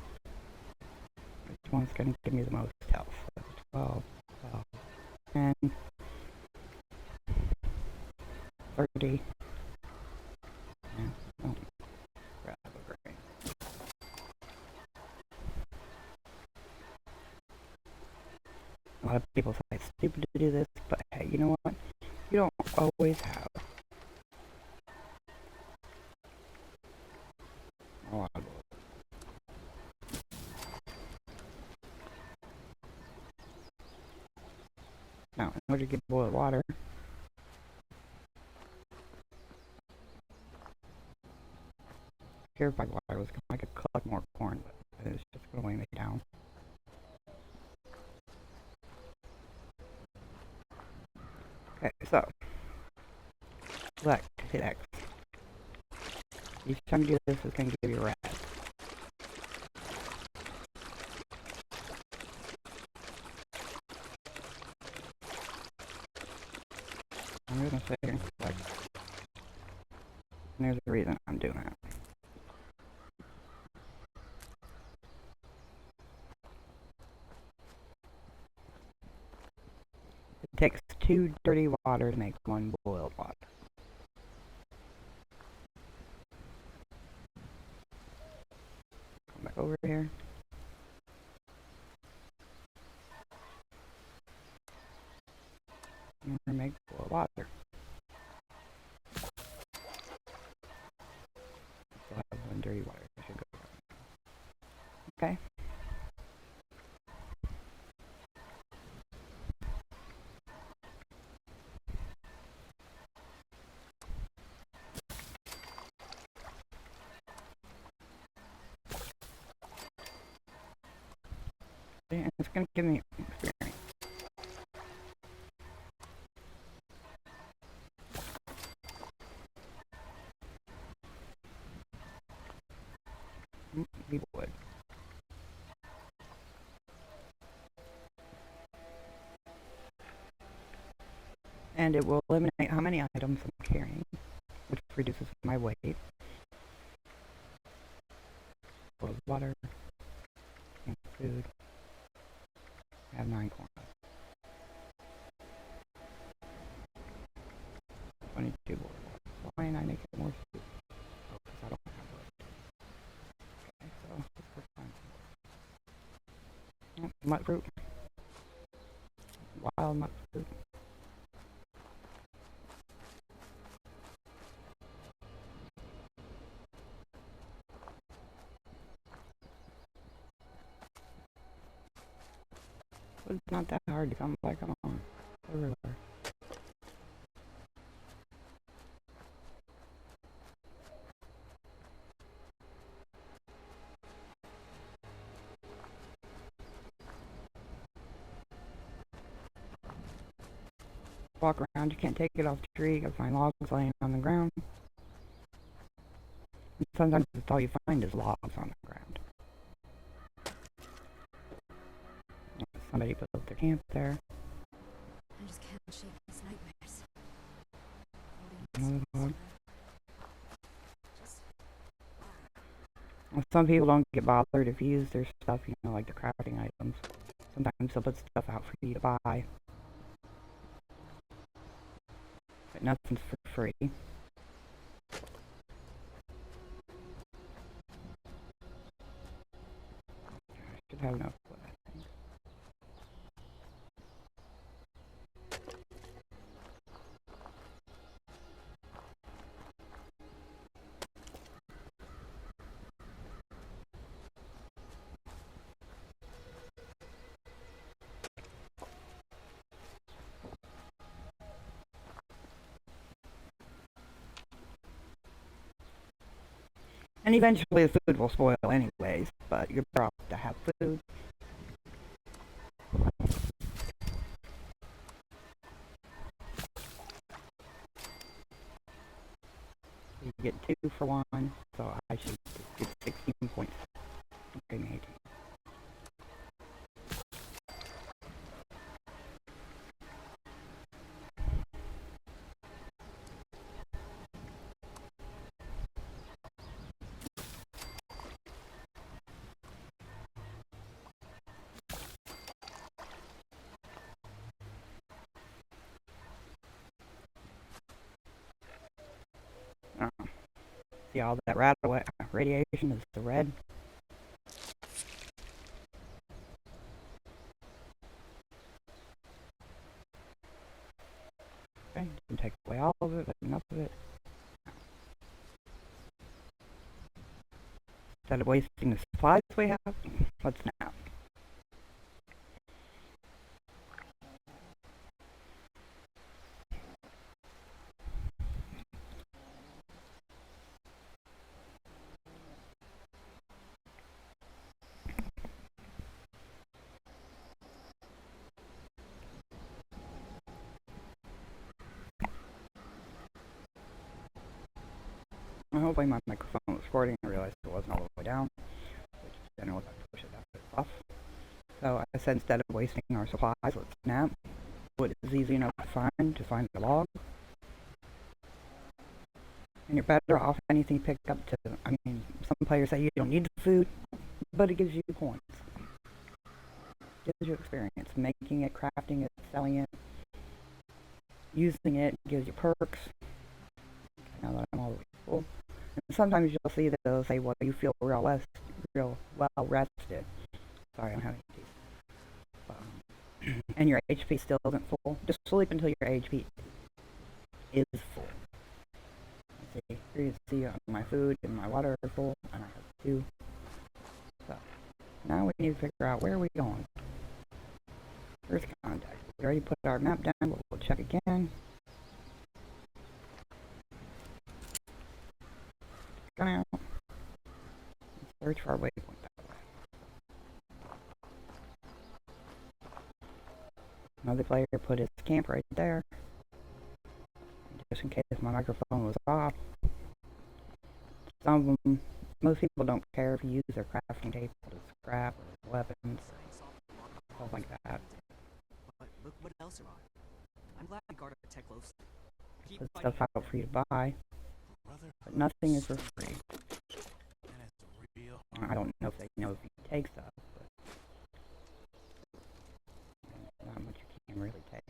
Which one's gonna give me the most health? 12, 10, 30. Oh, grab a grain. A lot of people say it's stupid to do this, but hey, you know what? You don't always have a lot of it. Now, in order to get boiled water, purified water was I could collect more corn, but it's just going to weigh me down. Okay, so select, hit X. Each time you do this, it's going to give you a red. I'm going to sit here and select. And there's a reason I'm doing that. It takes 2 dirty water to make 1 boiled water. over here. I'm gonna make boil water. Still have one dirty water. I should go. Okay. And it's gonna give me experience. Leave wood. And it will eliminate how many items I'm carrying, which reduces my weight. Boiled water, and food. I have 9 corn. 22 boiled water. Why didn't I make it more food? Oh, because I don't have wood. Okay, so let's work on mud fruit. Wild mud fruit. It's not that hard to come by, come on. Everywhere. Walk around, you can't take it off the tree, you gotta find logs laying on the ground. And sometimes that's all you find is logs on the ground. Somebody built their camp there. I just can't shake these nightmares. Another log. Well, some people don't get bothered if you use their stuff, you know, like the crafting items. Sometimes they'll put stuff out for you to buy. But nothing's for free. I should have enough wood, I think. And eventually the food will spoil anyways, but you're better off to have food. You get 2 for 1, so I should get 16 points. Okay, maybe. See all that radiation is the red. Okay, didn't take away all of it, but enough of it. Instead of wasting the supplies we have, let's nap. Hopefully my microphone was recording. I realized it wasn't all the way down, which then once I push it down, it's off. So I said instead of wasting our supplies, let's snap. Wood is easy enough to find a log. And you're better off anything you pick up to, I mean, some players say you don't need the food, but it gives you points. It gives you experience, making it, crafting it, selling it, using it, gives you perks. Now that I'm all the way full. And sometimes you'll see that they'll say, well, you feel real well rested. Sorry, I don't have any teeth. And your HP still isn't full. Just sleep until your HP is full. Let's see, here you see my food and my water are full, and I have 2. So, now we need to figure out where are we going. First contact. We already put our map down, but we'll check again. Go out. Search for our waypoint that way. Another player put his camp right there, just in case my microphone was off. Some of them, most people don't care if you use their crafting table to scrap or weapons, stuff like that. But look what else are on. I'm glad we guard our tech close. Put stuff out for you to buy, but nothing is for free. I don't know if they know if you take stuff, but not much you can really take.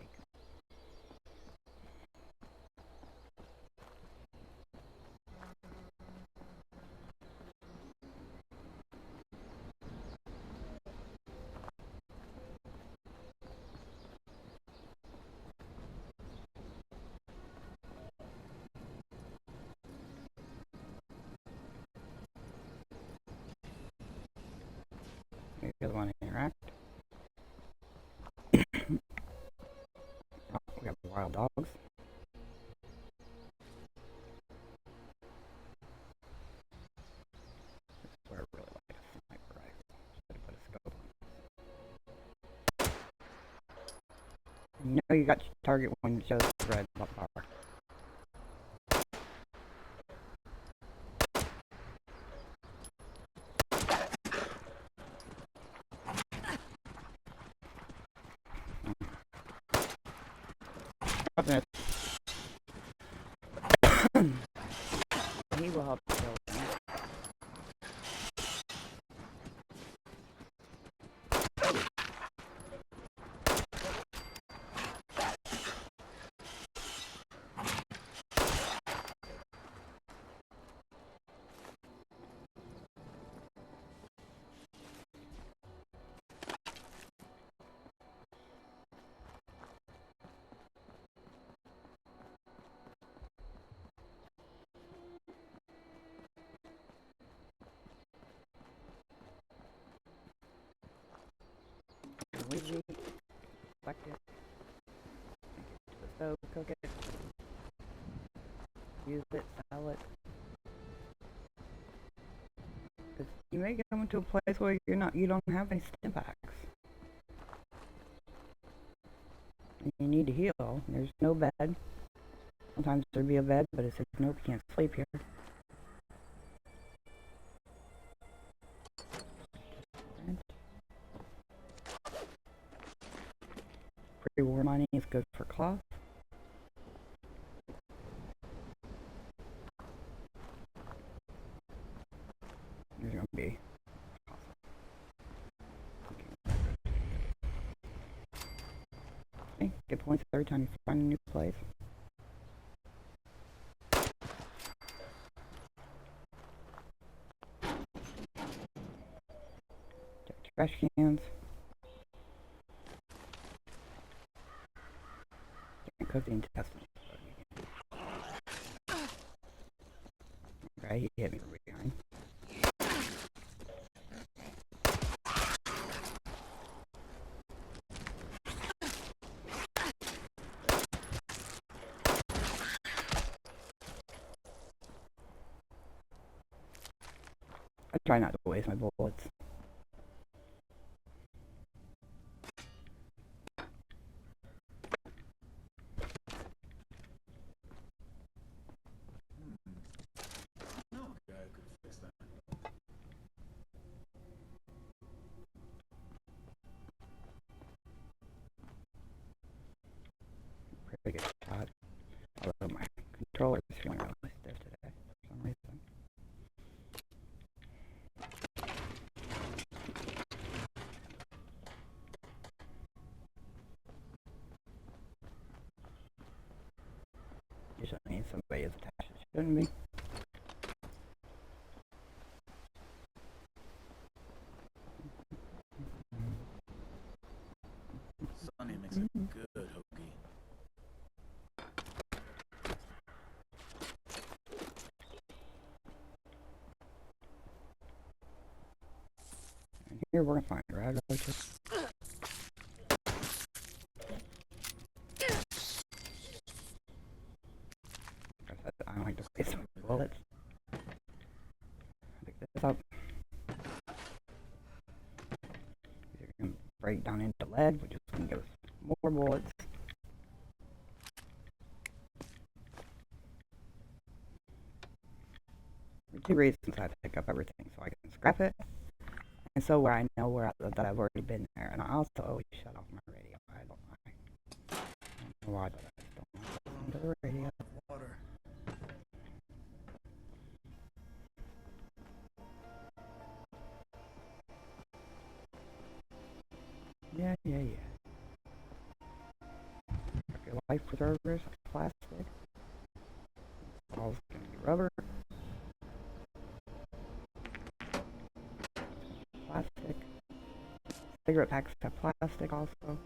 Maybe the other one interact. Oh, we got wild dogs. This is where I really like a sniper rifle. Should have put a scope on. You know you got your target when it shows the red bar. He will help kill them. Select it, to the stove, cook it, use it, sell it. Because you may come into a place where you don't have any stim packs. And you need to heal. There's no bed. Sometimes there'd be a bed, but it says nope, you can't sleep here. Pre-war mining is good for cloth. There's gonna be okay, get points every time you find a new place. Check trash cans. Cook the intestines. Okay, he hit me from behind. I try not to waste my bullets. Pretty good shot. Although my controller's feeling really stiff today for some reason. Usually I need somebody as attached as shouldn't be. Here, we're gonna find her. I don't like to waste some bullets. Pick this up. These are gonna break down into lead, which is gonna give us more bullets. For 2 reasons I pick up everything, so I can scrap it, and so where I know that I've already been there, and I also always shut off my radio. I don't know why, but I just don't want to listen to the radio. Water. Yeah. Okay, life preservers, plastic. All's gonna be rubber. Plastic. Cigarette packs have plastic also.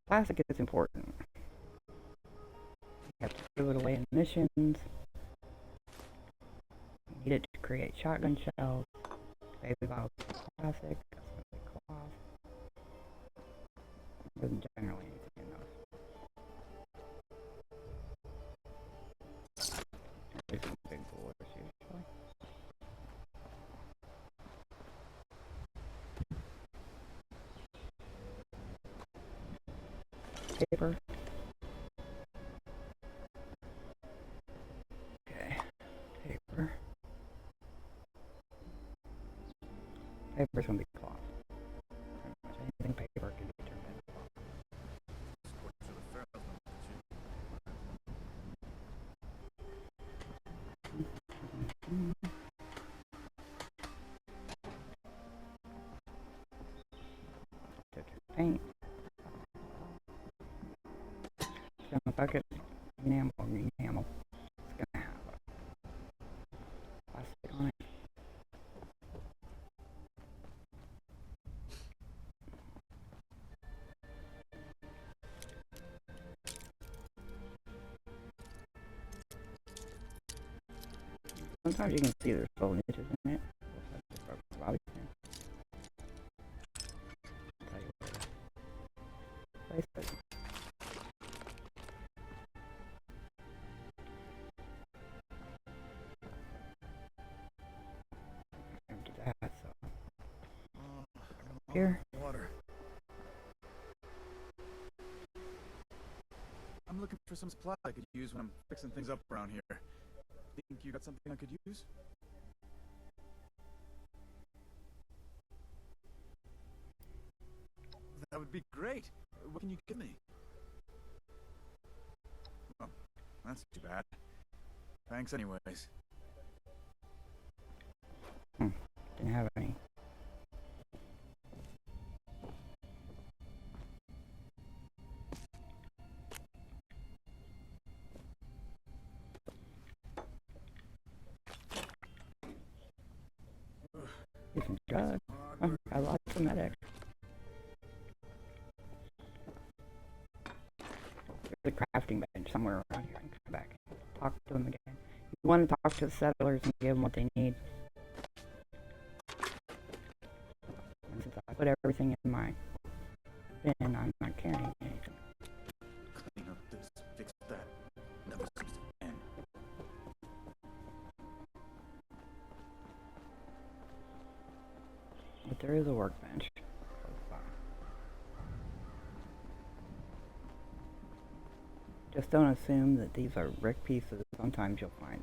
Plastic is important. You have to give it away in missions. You need it to create shotgun shells. Baby bottles plastic. Cloth. Isn't generally anything enough. There's some big bullets usually. Paper. Okay, paper. Paper's gonna be cloth. Pretty much anything paper can be turned into cloth. Paint. So if I could enamel, it's gonna have plastic on it. Sometimes you can see there's little niches in it. Bobby pin. I'll tell you where to place it. Empty that, so. Here. Water. I'm looking for some supply I could use when I'm fixing things up around here. Think you got something I could use? That would be great. What can you give me? Well, that's too bad. Thanks anyways. Didn't have any. Some drugs. I lost the medic. There's a crafting bench somewhere around here. I can come back. Talk to them again. You want to talk to the settlers and give them what they need. And since I put everything in my bin, I'm not carrying anything. Clean up this, fix that. Never seems to end. But there is a workbench. Just don't assume that these are brick pieces. Sometimes you'll find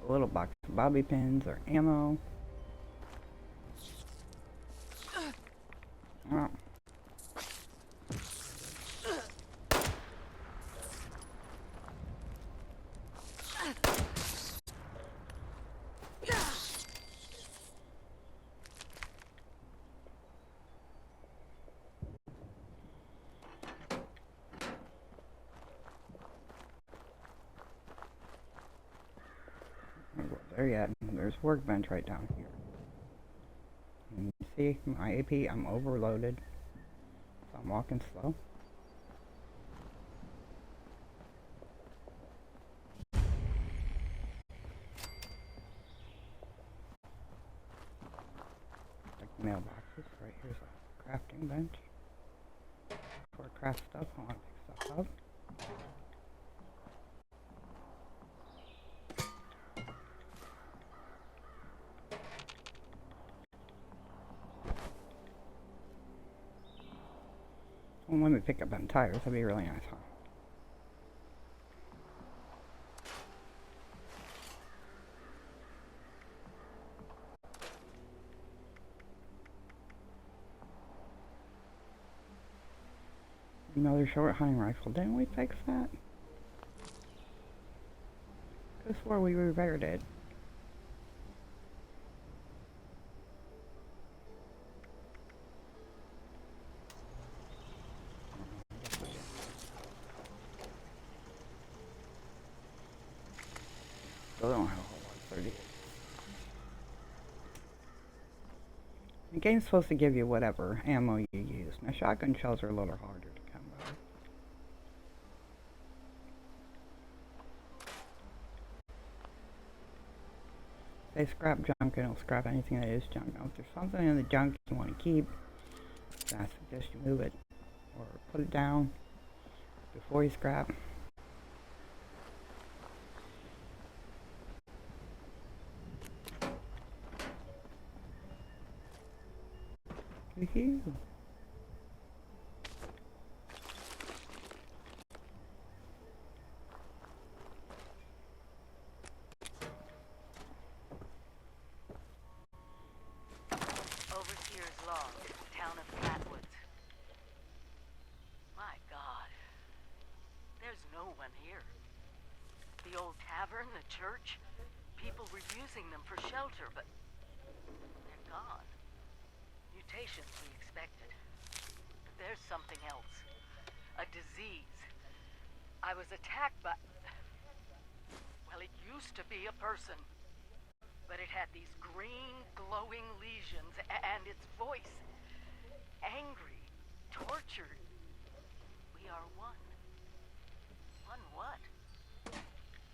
a little box of bobby pins or ammo. Oh. There yet. There's workbench right down here. And you see my AP, I'm overloaded. So I'm walking slow. mailboxes. Right here's a crafting bench. Before I craft stuff, I want to pick stuff up. Well, let me pick up them tires. That'd be really nice, huh? Another short hunting rifle. Didn't we fix that? Could have swore we repaired it. Still don't have a whole lot of 30. The game's supposed to give you whatever ammo you use. Now shotgun shells are a little harder to come by. Say scrap junk, and it'll scrap anything that is junk. Now if there's something in the junk you want to keep, then I suggest you move it or put it down before you scrap. Woohoo! Overseer's log, town of Flatwoods. My God. There's no one here. The old tavern, the church, people were using them for shelter, but they're gone. Mutations we expected. But there's something else. A disease. I was attacked by... Well, it used to be a person. But it had these green, glowing lesions, and its voice. Angry. Tortured. We are one. One what?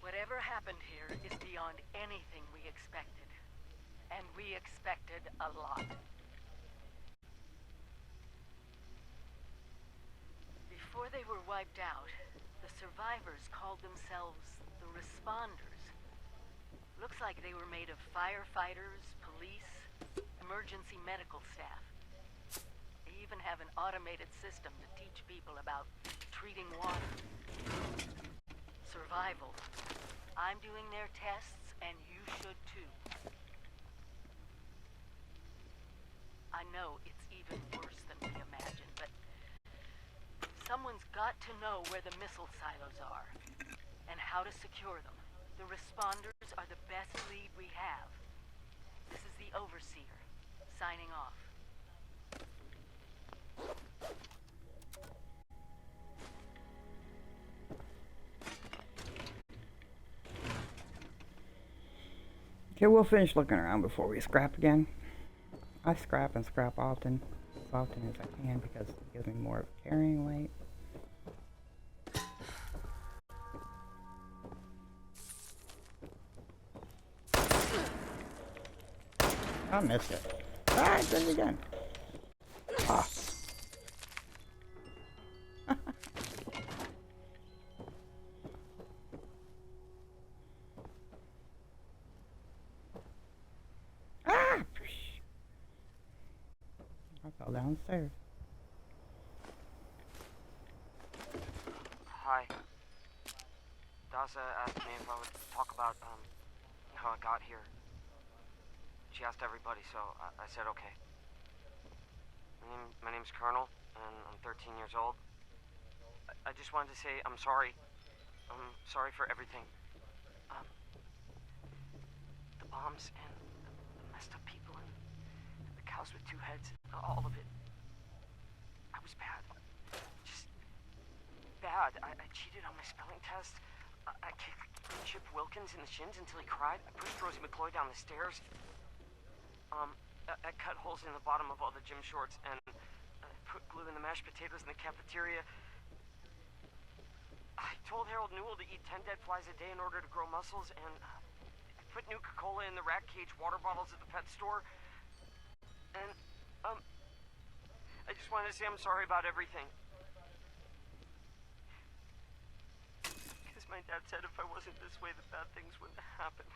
Whatever happened here is beyond anything we expected. And we expected a lot. Before they were wiped out, the survivors called themselves the Responders. Looks like they were made of firefighters, police, emergency medical staff. They even have an automated system to teach people about treating water. Survival. I'm doing their tests, and you should too. I know it's even worse than we imagined, but someone's got to know where the missile silos are, and how to secure them. The Responders are the best lead we have. This is the Overseer, signing off. Okay, we'll finish looking around before we scrap again. I scrap and scrap often, as often as I can, because it gives me more of a carrying weight. I missed it. Ah, I did it again. Ah. Ah! I fell downstairs. Hi. Daza asked me if I would talk about, how I got here. She asked everybody, so I said okay. My name's Colonel, and I'm 13 years old. I just wanted to say I'm sorry. I'm sorry for everything. The bombs and the messed up people and the cows with two heads, all of it. I was bad. Just bad. I cheated on my spelling test. I kicked Chip Wilkins in the shins until he cried. I pushed Rosie McCloy down the stairs. I cut holes in the bottom of all the gym shorts and put glue in the mashed potatoes in the cafeteria. I told Harold Newell to eat 10 dead flies a day in order to grow muscles, and I put Nuka-Cola in the rat cage water bottles at the pet store. And I just wanted to say I'm sorry about everything. Because my dad said if I wasn't this way, the bad things wouldn't happen.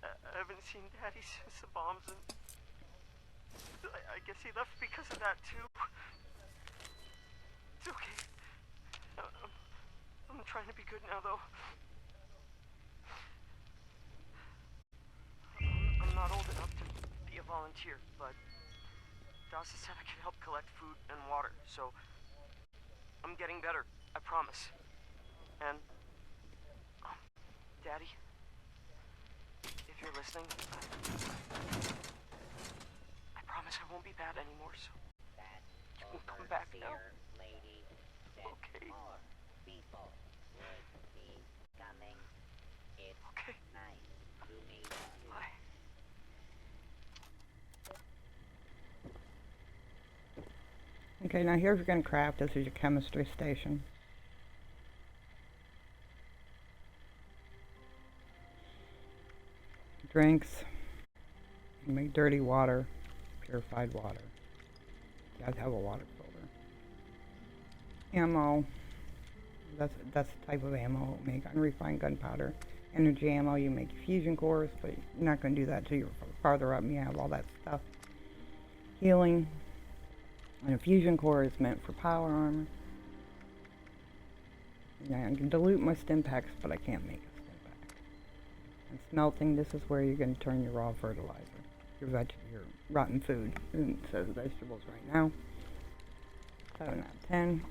I haven't seen Daddy since the bombs, and I guess he left because of that, too. It's okay. I'm trying to be good now, though. I'm not old enough to be a volunteer, but Dasa said I could help collect food and water, so I'm getting better, I promise. And, Daddy, if you're listening, I promise I won't be bad anymore, so you can come back now. Lady said okay. More people would be coming. It's okay. Nice to meet you. Bye. Okay, now here's your gun craft. This is your chemistry station. Drinks. You make dirty water. Purified water. You guys have a water filter. Ammo. That's the type of ammo. Make unrefined gunpowder. Energy ammo. You make fusion cores, but you're not going to do that till you're farther up and you have all that stuff. Healing. And a fusion core is meant for power armor. Yeah, I can dilute my stim packs, but I can't make a stim pack. And smelting, this is where you're going to turn your raw fertilizer. Your rotten food. And it says vegetables right now. 7 out of 10.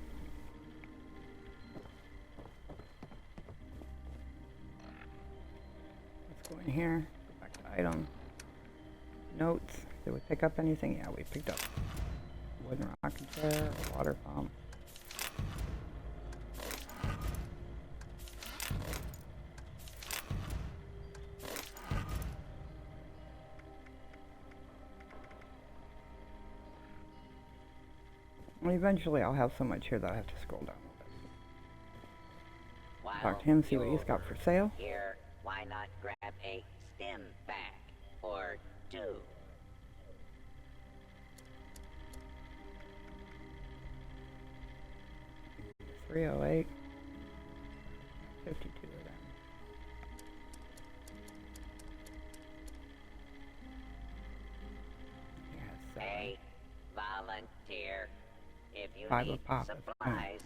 Let's go in here. Go back to item. Notes. Did we pick up anything? Yeah, we picked up wooden rocking chair, a water pump. And eventually I'll have so much here that I have to scroll down a bit. Talk to him, see what he's got for sale. Here, why not grab a stim pack or two? 308. 52 of them. Yes. A volunteer. If you 5 need of pop. supplies,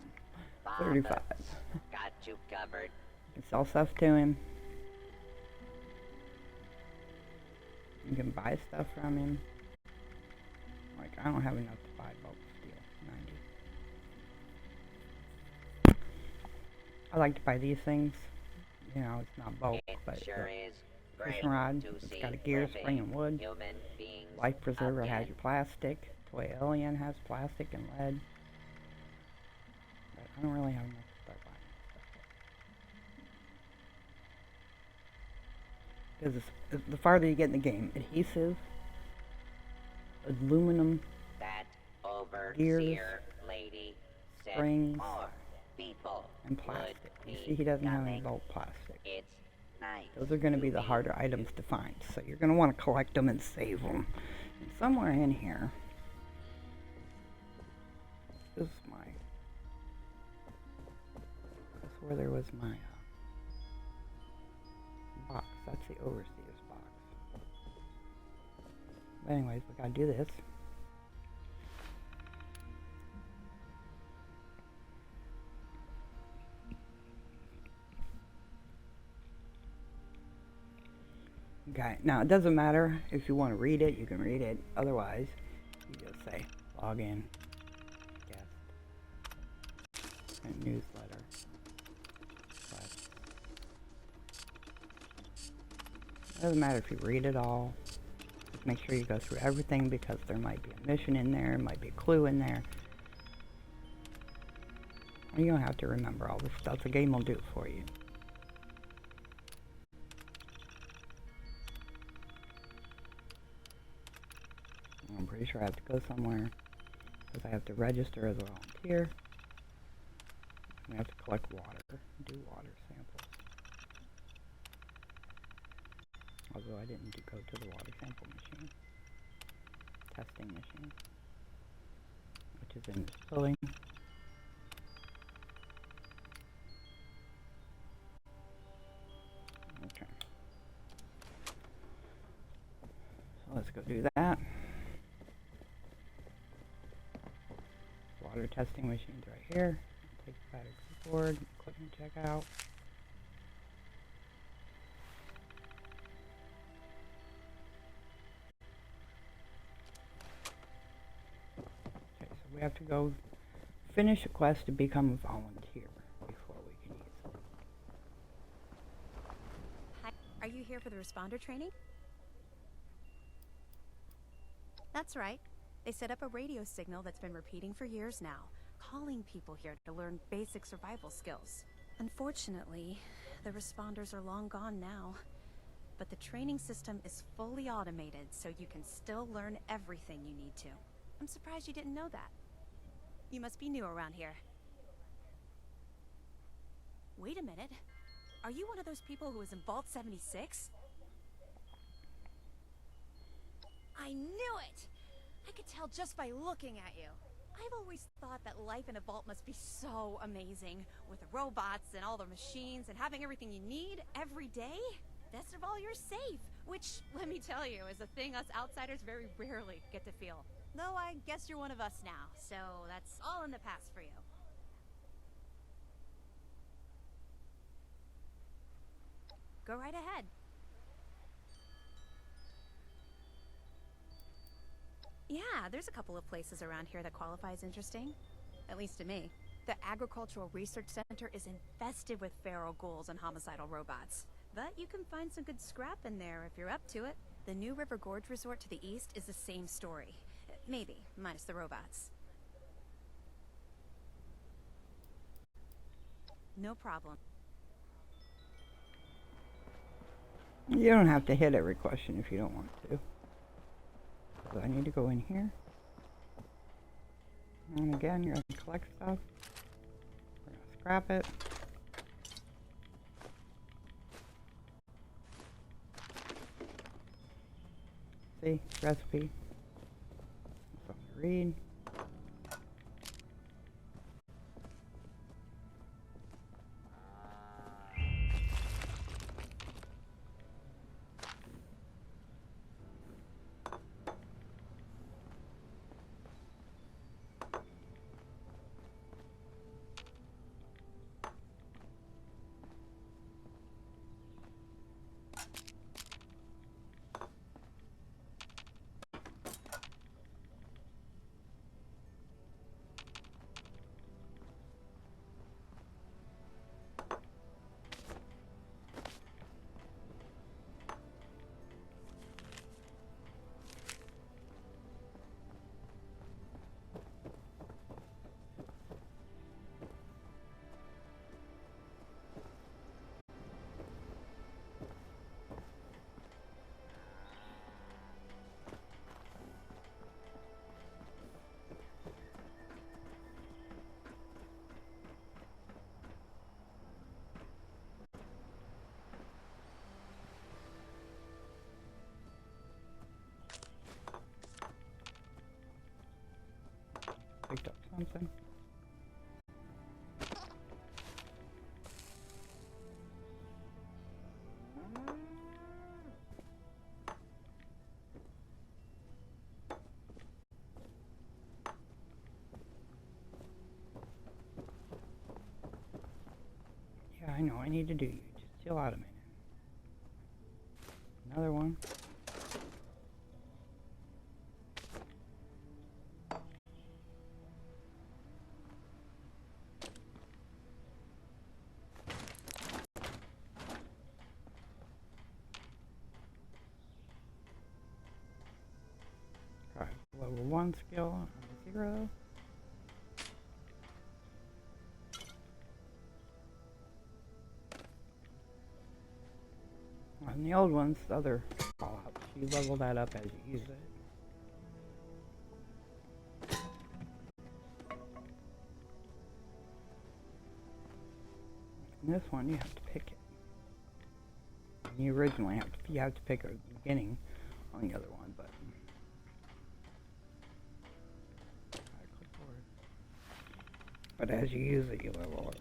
35. got you covered. You can sell stuff to him. You can buy stuff from him. Like, I don't have enough to buy bulk steel. 90. I like to buy these things. You know, it's not bulk, but sure is fishing rod. It's got a gear, spring, and wood. Life preserver has your plastic. Toy alien has plastic and lead. But I don't really have enough to start buying stuff. Because the farther you get in the game, adhesive, aluminum, gears, springs, and plastic. You see he doesn't have any bulk plastic. Those are going to be the harder items to find. So you're going to want to collect them and save them. And somewhere in here, this is where there was my box. That's the overseer's box. But anyways, we gotta do this. Okay, now it doesn't matter if you want to read it, you can read it. Otherwise, you just say log in, guest, and newsletter. It doesn't matter if you read it all. Just make sure you go through everything because there might be a mission in there, might be a clue in there. And you don't have to remember all this stuff. The game will do it for you. I'm pretty sure I have to go somewhere because I have to register as a volunteer. I have to collect water, do water samples. Although I didn't go to the water sample machine. testing machine, which is in this building. Okay. So let's go do that. Water testing machine's right here. Take the battery board, equipment checkout. Okay, so we have to go finish a quest to become a volunteer before we can use it. Hi, are you here for the responder training? That's right. They set up a radio signal that's been repeating for years now, calling people here to learn basic survival skills. Unfortunately, the responders are long gone now. But the training system is fully automated, so you can still learn everything you need to. I'm surprised you didn't know that. You must be new around here. Wait a minute. Are you one of those people who was in Vault 76? I knew it! I could tell just by looking at you. I've always thought that life in a vault must be so amazing, with the robots and all the machines and having everything you need every day. Best of all, you're safe, which, let me tell you, is a thing us outsiders very rarely get to feel. Though I guess you're one of us now, so that's all in the past for you. Go right ahead. Yeah, there's a couple of places around here that qualify as interesting. At least to me. The Agricultural Research Center is infested with feral ghouls and homicidal robots. But you can find some good scrap in there if you're up to it. The New River Gorge Resort to the east is the same story. Maybe, minus the robots. No problem. You don't have to hit every question if you don't want to. So I need to go in here. And again, you're going to collect stuff. We're going to scrap it. See, recipe. Something to read. Picked up something. Yeah, I know, I need to do you. Just chill out a minute. Another one. Alright, level 1 skill on 0. On the old ones, the other fallouts, you level that up as you use it. In this one, you have to pick it. You originally have to pick it at the beginning on the other one, but But as you use it, you level it.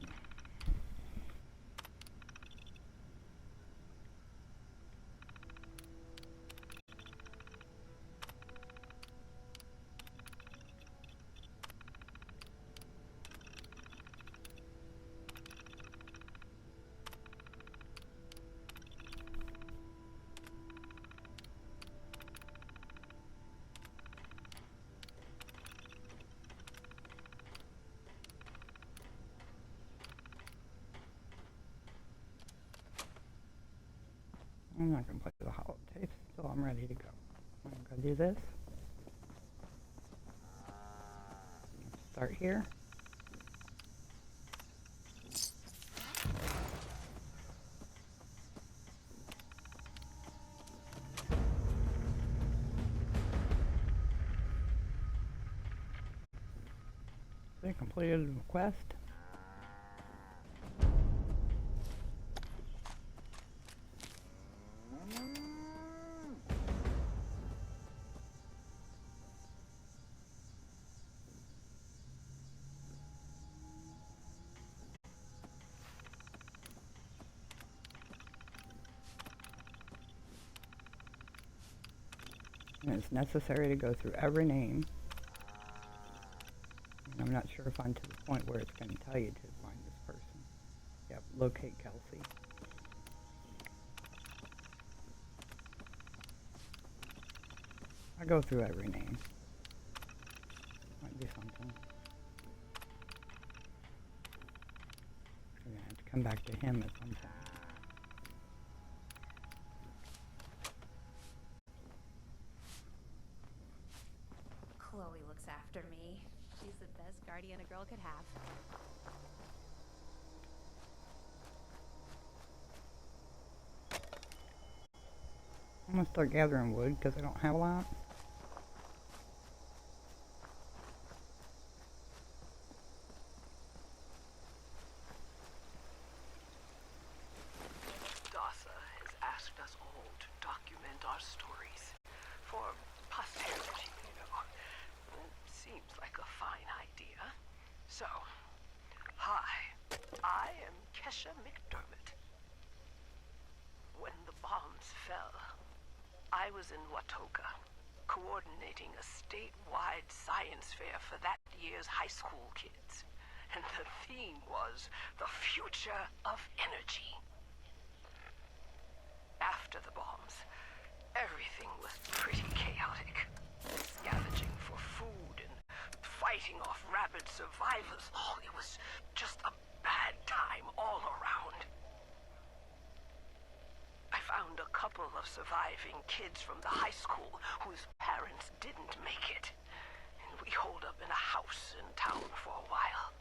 I'm not going to play the holotapes until I'm ready to go. I'm going to do this. Start here. They completed the quest. And it's necessary to go through every name. And I'm not sure if I'm to the point where it's going to tell you to find this person. Yep, locate Kelsey. I go through every name. Might be something. I'm going to have to come back to him at some point. Chloe looks after me. She's the best guardian a girl could have. I'm going to start gathering wood because I don't have a lot. DASA has asked us all to document our stories for posterity, you know. It seems like a fine idea. So, hi, I am Kesha McDermott. When the bombs fell, I was in Watoga, coordinating a statewide science fair for that year's high school kids. And the theme was the future of energy. After the bombs, everything was pretty chaotic. Scavenging for food and fighting off rabid survivors. Oh, it was just a bad time all around. I found a couple of surviving kids from the high school whose parents didn't make it. And we holed up in a house in town for a while.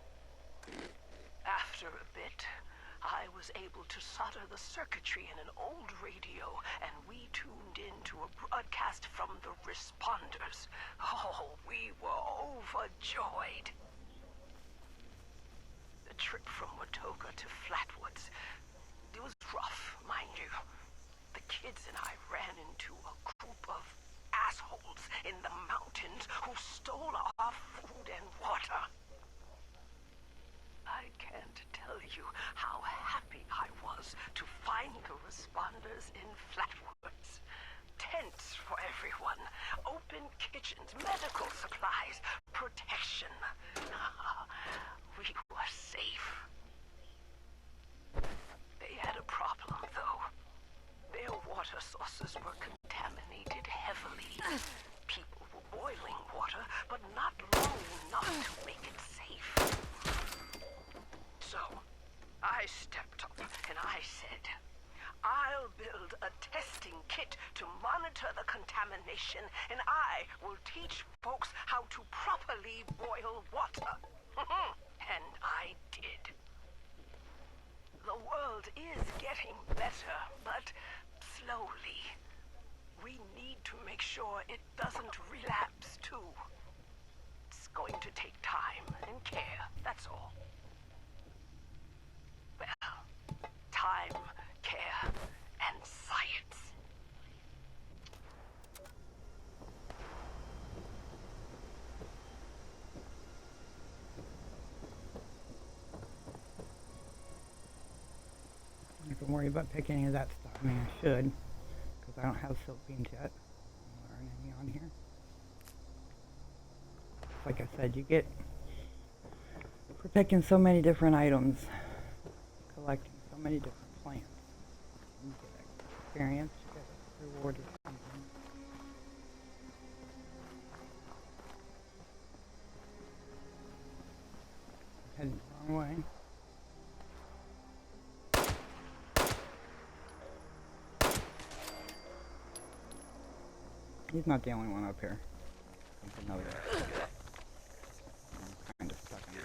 After a bit, I was able to solder the circuitry in an old radio, and we tuned into a broadcast from the responders. Oh, we were overjoyed. The trip from Watoga to Flatwoods, it was rough, mind you. The kids and I ran into a group of assholes in the mountains who stole our food and water. I can't tell you how happy I was to find the responders in Flatwoods. Tents for everyone, open kitchens, medical supplies, protection. We were safe. They had a problem, though. Their water sources were contaminated heavily. People were boiling water, but not long enough to make it safe. So, I stepped up and I said, I'll build a testing kit to monitor the contamination, and I will teach folks how to properly boil water. And I did. The world is getting better, but slowly. We need to make sure it doesn't relapse, too. It's going to take time and care, that's all. Well, time, care, and science. I can worry about picking any of that stuff. I mean, I should, because I don't have silk beans yet. There aren't any on here. Like I said, you get, for picking so many different items, collecting so many different plants, you get experience, you get rewarded something. Heading the wrong way. He's not the only one up here. There's another. I'm kind of stuck in it.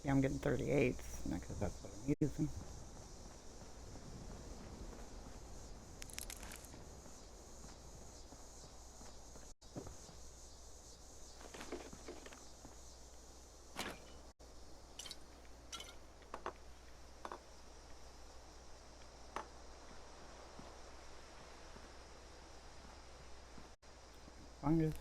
See, I'm getting 38s because that's what I'm using. Fungus.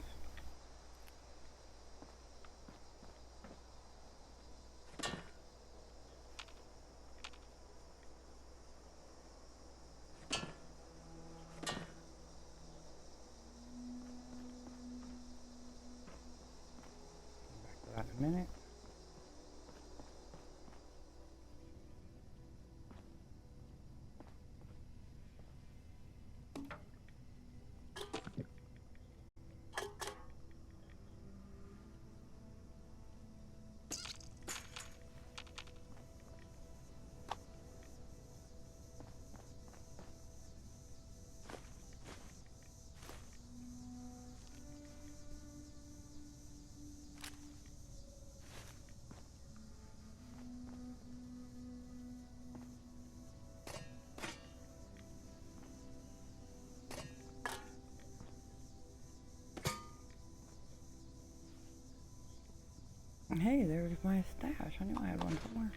Back to that in a minute. Hey, there's my stash. I knew I had one somewhere.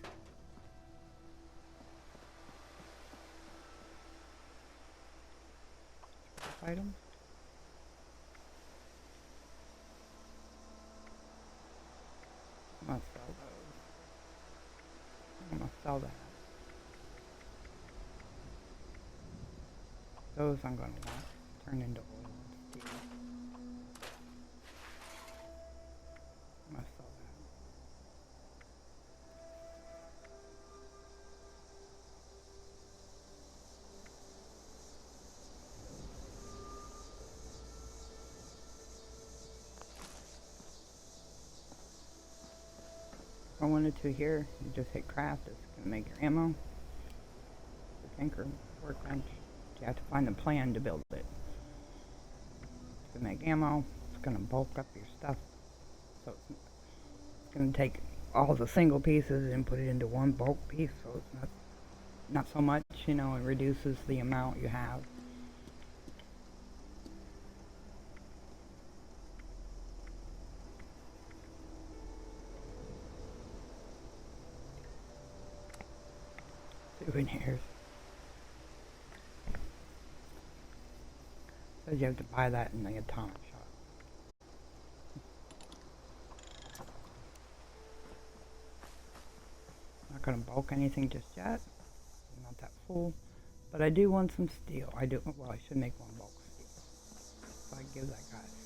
Item. I'm gonna sell those. I'm gonna sell that. Those I'm gonna want. Turn into oil and steel. I'm gonna sell that. If I wanted to here, you just hit craft, it's going to make your ammo. The tanker workbench. You have to find the plan to build it. It's going to make ammo, it's going to bulk up your stuff. So it's going to take all the single pieces and put it into one bulk piece, so it's not so much, you know, it reduces the amount you have. Souvenirs. Says you have to buy that in the atomic shop. Not gonna bulk anything just yet. I'm not that full, but I do want some steel. I do. Well, I should make one bulk steel. So I give that guy steel.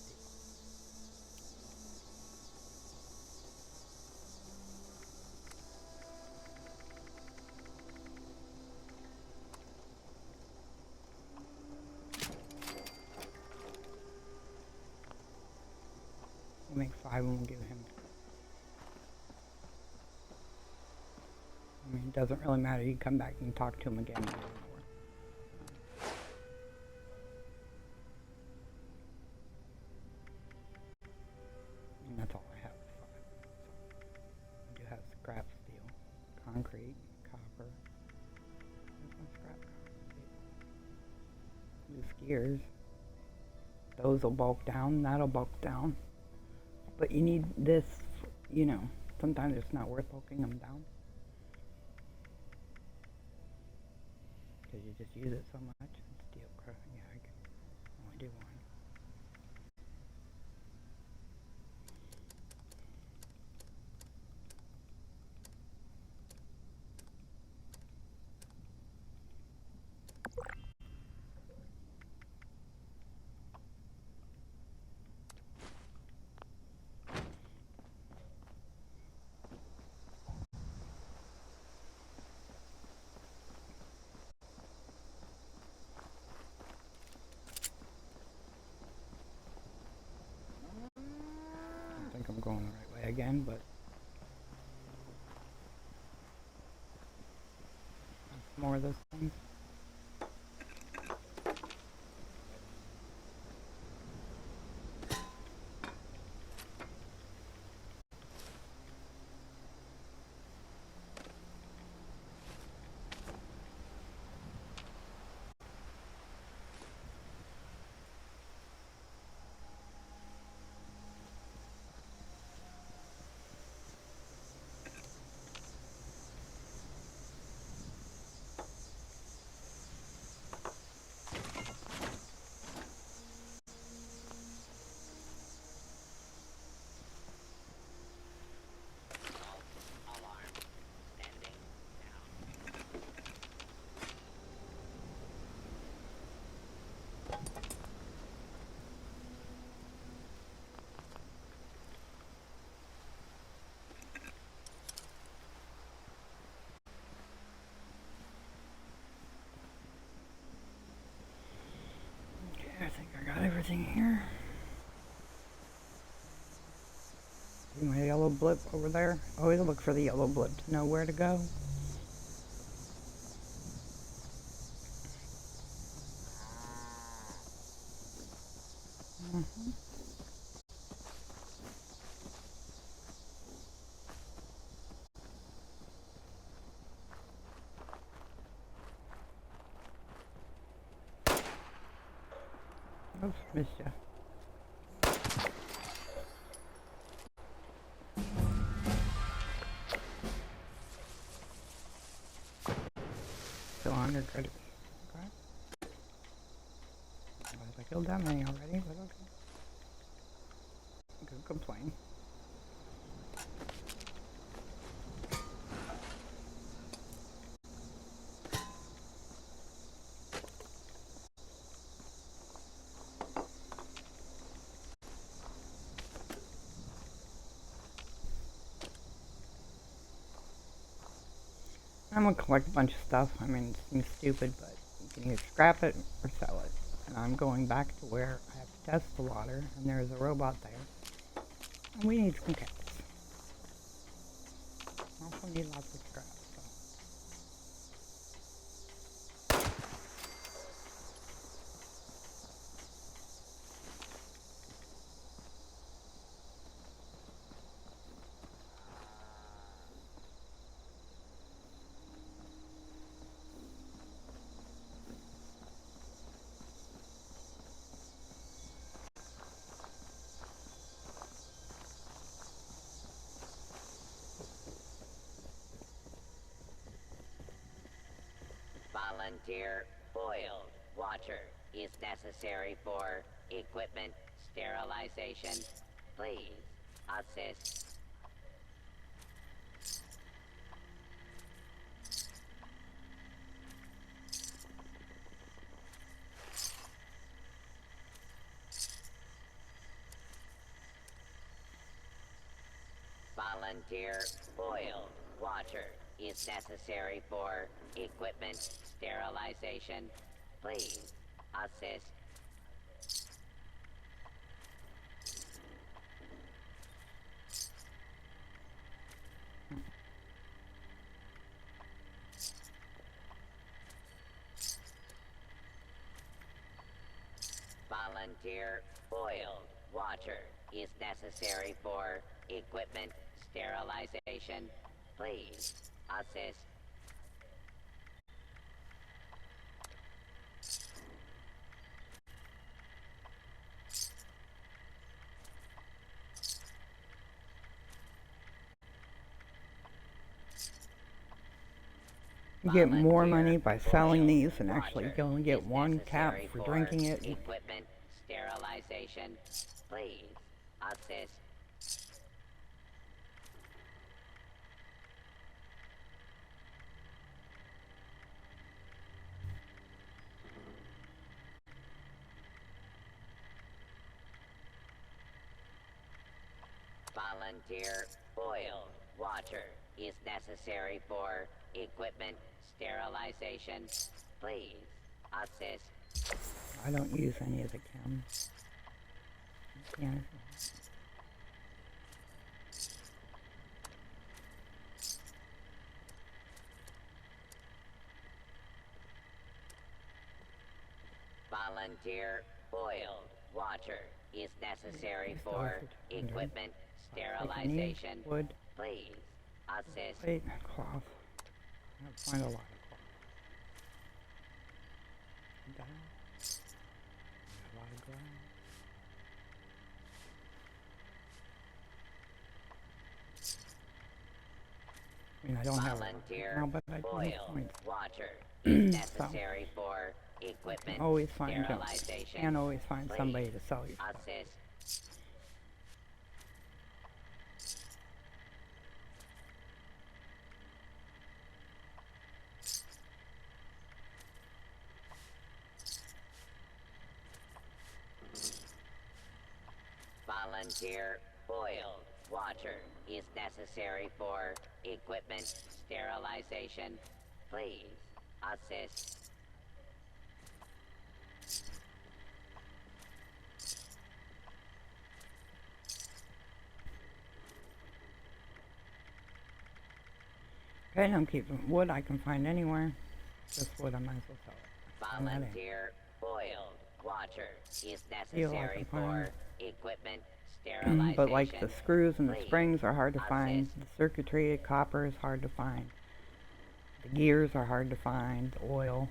We'll make 5 and we'll give him. I mean, it doesn't really matter. You can come back and talk to him again. And that's all I have. I do have scrap steel, concrete, copper. Where's my scrap steel? Loose gears. Those will bulk down. That'll bulk down. But you need this, you know, sometimes it's not worth bulking them down. Because you just use it so much. And steel crow. Yeah, I can only do one. I think I'm going the right way again, but more of those things. I think I got everything here. See my yellow blip over there? Always look for the yellow blip to know where to go. Oops, missed ya. Still on your credit. Okay. I killed that many already, but okay. Good complain. I'm gonna collect a bunch of stuff. I mean, it seems stupid, but you can either scrap it or sell it. And I'm going back to where I have to test the water, and there's a robot there. And we need some cats. Also need lots of scrap, so. Volunteer foiled watcher is necessary for equipment sterilization. Please assist. Volunteer foiled watcher is necessary for equipment sterilization. Please assist. Volunteer foiled watcher is necessary for equipment sterilization. Please assist. You get more money by selling these and actually you only get one cap for drinking it. Equipment sterilization. Please assist. Volunteer boiled water is necessary for equipment sterilization. Please assist. I don't use any of the chems. Yeah. Volunteer boiled water is necessary for equipment sterilization. Wood. Please assist. Wait, cloth. I find a lot of cloth. Down. A lot of ground. I mean, I don't have Volunteer but I do have boiled points. water is necessary for equipment Always find sterilization. Can't always find Please somebody to sell you stuff. assist. Volunteer boiled water is necessary for equipment sterilization. Please assist. Okay, I'm keeping wood I can find anywhere. Just wood, I might as well sell it. Volunteer boiled water is necessary for equipment sterilization. But like the screws and the Please springs are hard to find. assist. The circuitry, copper is hard to find. The gears are hard to find. The oil.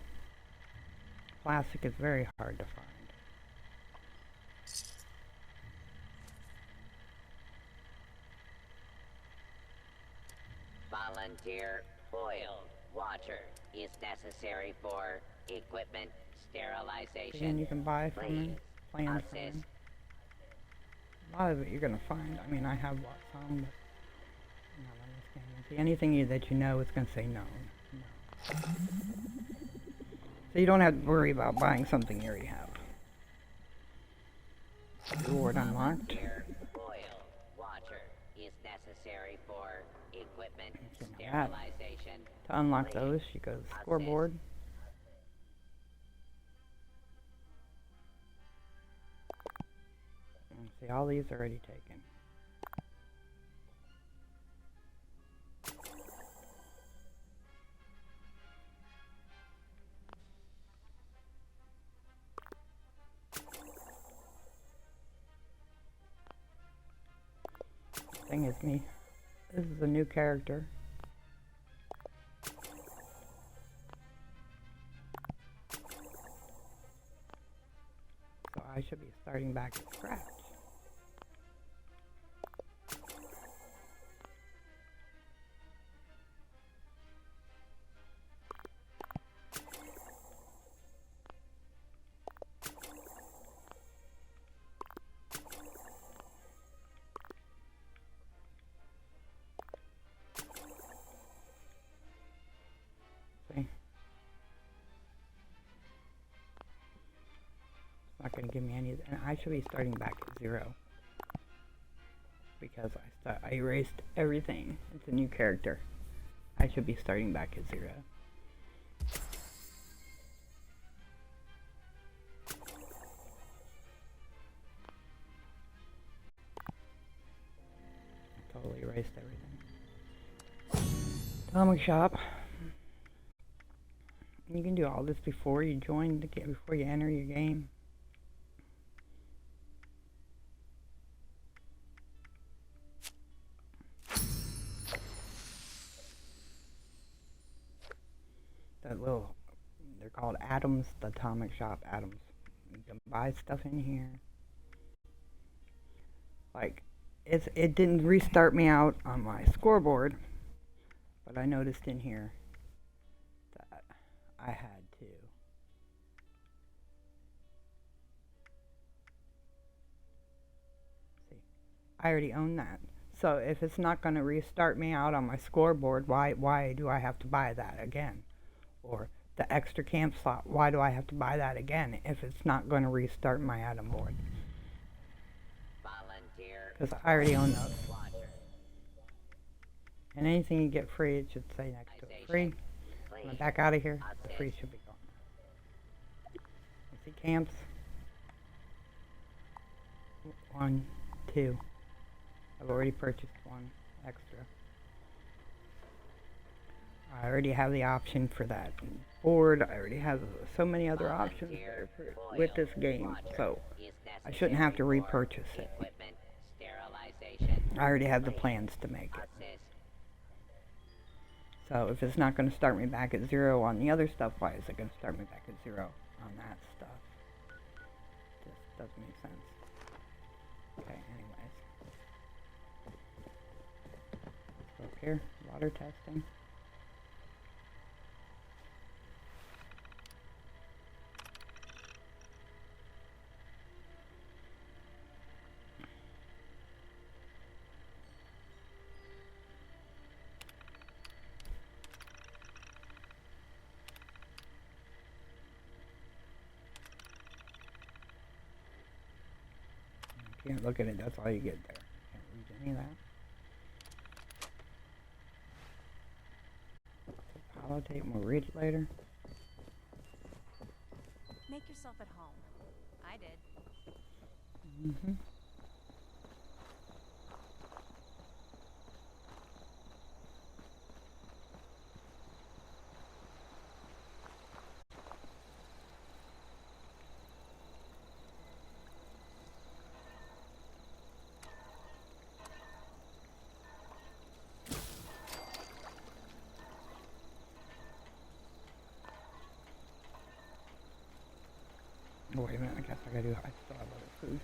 Plastic is very hard to find. Volunteer boiled water is necessary for equipment sterilization. And you can buy from Please them, plans from assist. them. A lot of it you're going to find. I mean, I have bought some, but not on this game. See, anything that you know, it's going to say no. No. So you don't have to worry about buying something you already have. Reward unlocked. Volunteer boiled water is necessary for equipment That. sterilization. To unlock Please those, you go to the assist. scoreboard. And see, all these are already taken. Thing is me. This is a new character. So I should be starting back at scratch. See? It's not going to give me any, and I should be starting back at 0. Because I erased everything. It's a new character. I should be starting back at 0. I totally erased everything. Comic shop. You can do all this before you join the game, before you enter your game. That little, they're called atoms, the atomic shop atoms. You can buy stuff in here. Like, it didn't restart me out on my scoreboard, but I noticed in here I had to. See, I already own that. So if it's not going to restart me out on my scoreboard, why do I have to buy that again? Or the extra camp slot, why do I have to buy that again if it's not going to restart my item board? Because I already own those. And anything you get free, it should say next to it, free. When I'm back out of here, the free should be gone. You see camps? 1, 2. I've already purchased one extra. I already have the option for that board. I already have so many other options there with this game, so I shouldn't have to repurchase it. I already have the plans to make it. So if it's not going to start me back at 0 on the other stuff, why is it going to start me back at 0 on that stuff? Just doesn't make sense. Okay, anyways. Up here, water testing. Can't look at it, that's all you get there. Can't read any of that. Holotape, we'll read it later. Make yourself at home. I did. Mm-hmm. Oh, wait a minute, I guess I still have other food.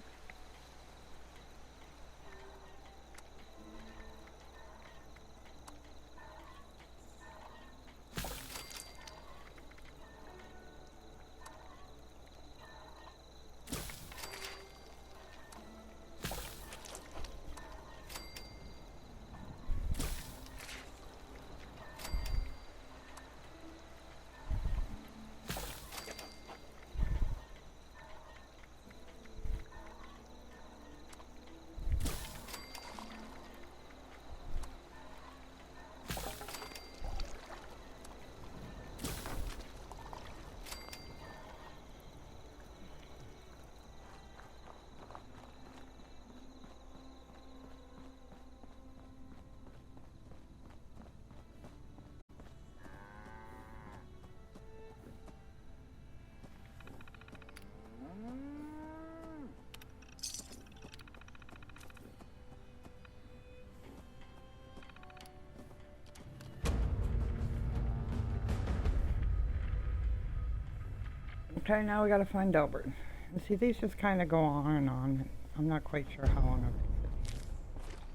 Okay, now we gotta find Delbert. And see, these just kind of go on and on. I'm not quite sure how long I've been sitting here.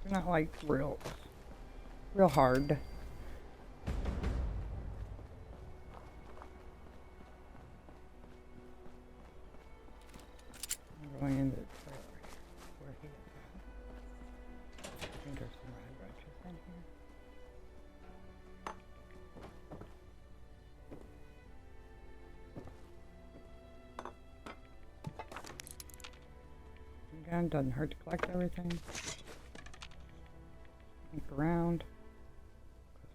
They're not like real hard. I'm going into the trailer where he is at. I think there's some red branches in here. Again, doesn't hurt to collect everything. Look around.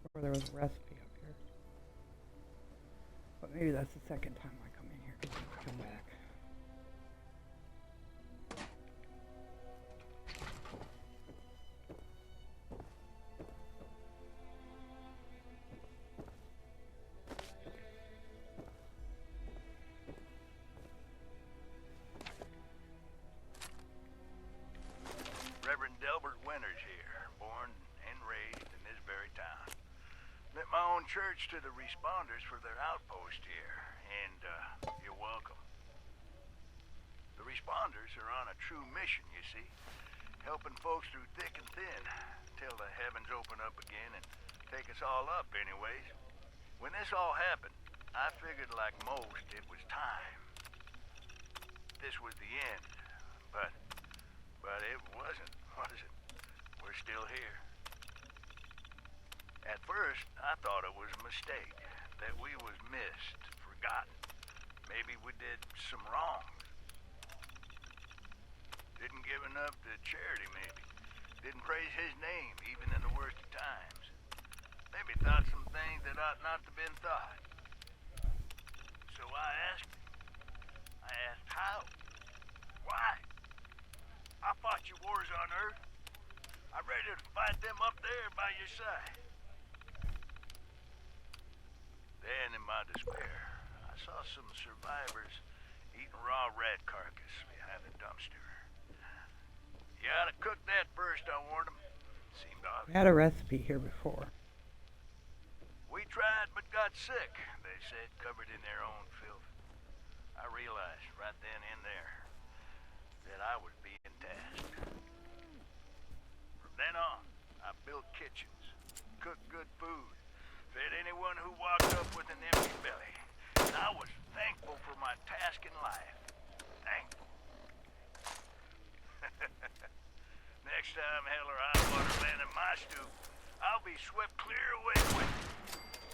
Before there was a recipe up here. But maybe that's the second time I come in here. Come back. Church to the responders for their outpost here, and you're welcome. The responders are on a true mission, you see, helping folks through thick and thin, till the heavens open up again and take us all up anyways. When this all happened, I figured like most it was time. This was the end, but it wasn't, was it? We're still here. At first, I thought it was a mistake, that we was missed, forgotten. Maybe we did some wrongs. Didn't give enough to charity, maybe. Didn't praise his name, even in the worst of times. Maybe thought some things that ought not to been thought. So I asked how? Why? I fought your wars on Earth. I'm ready to fight them up there by your side. Then, in my despair, I saw some survivors eating raw rat carcass behind a dumpster. You ought to cook that first, I warned them. Seemed obvious. We had a recipe here before. We tried but got sick, they said, covered in their own filth. I realized right then and there that I was being tasked. From then on, I built kitchens, cooked good food, fed anyone who walked up with an empty belly. And I was thankful for my task in life. Thankful. Next time hell or high water land in my stew, I'll be swept clear away quick.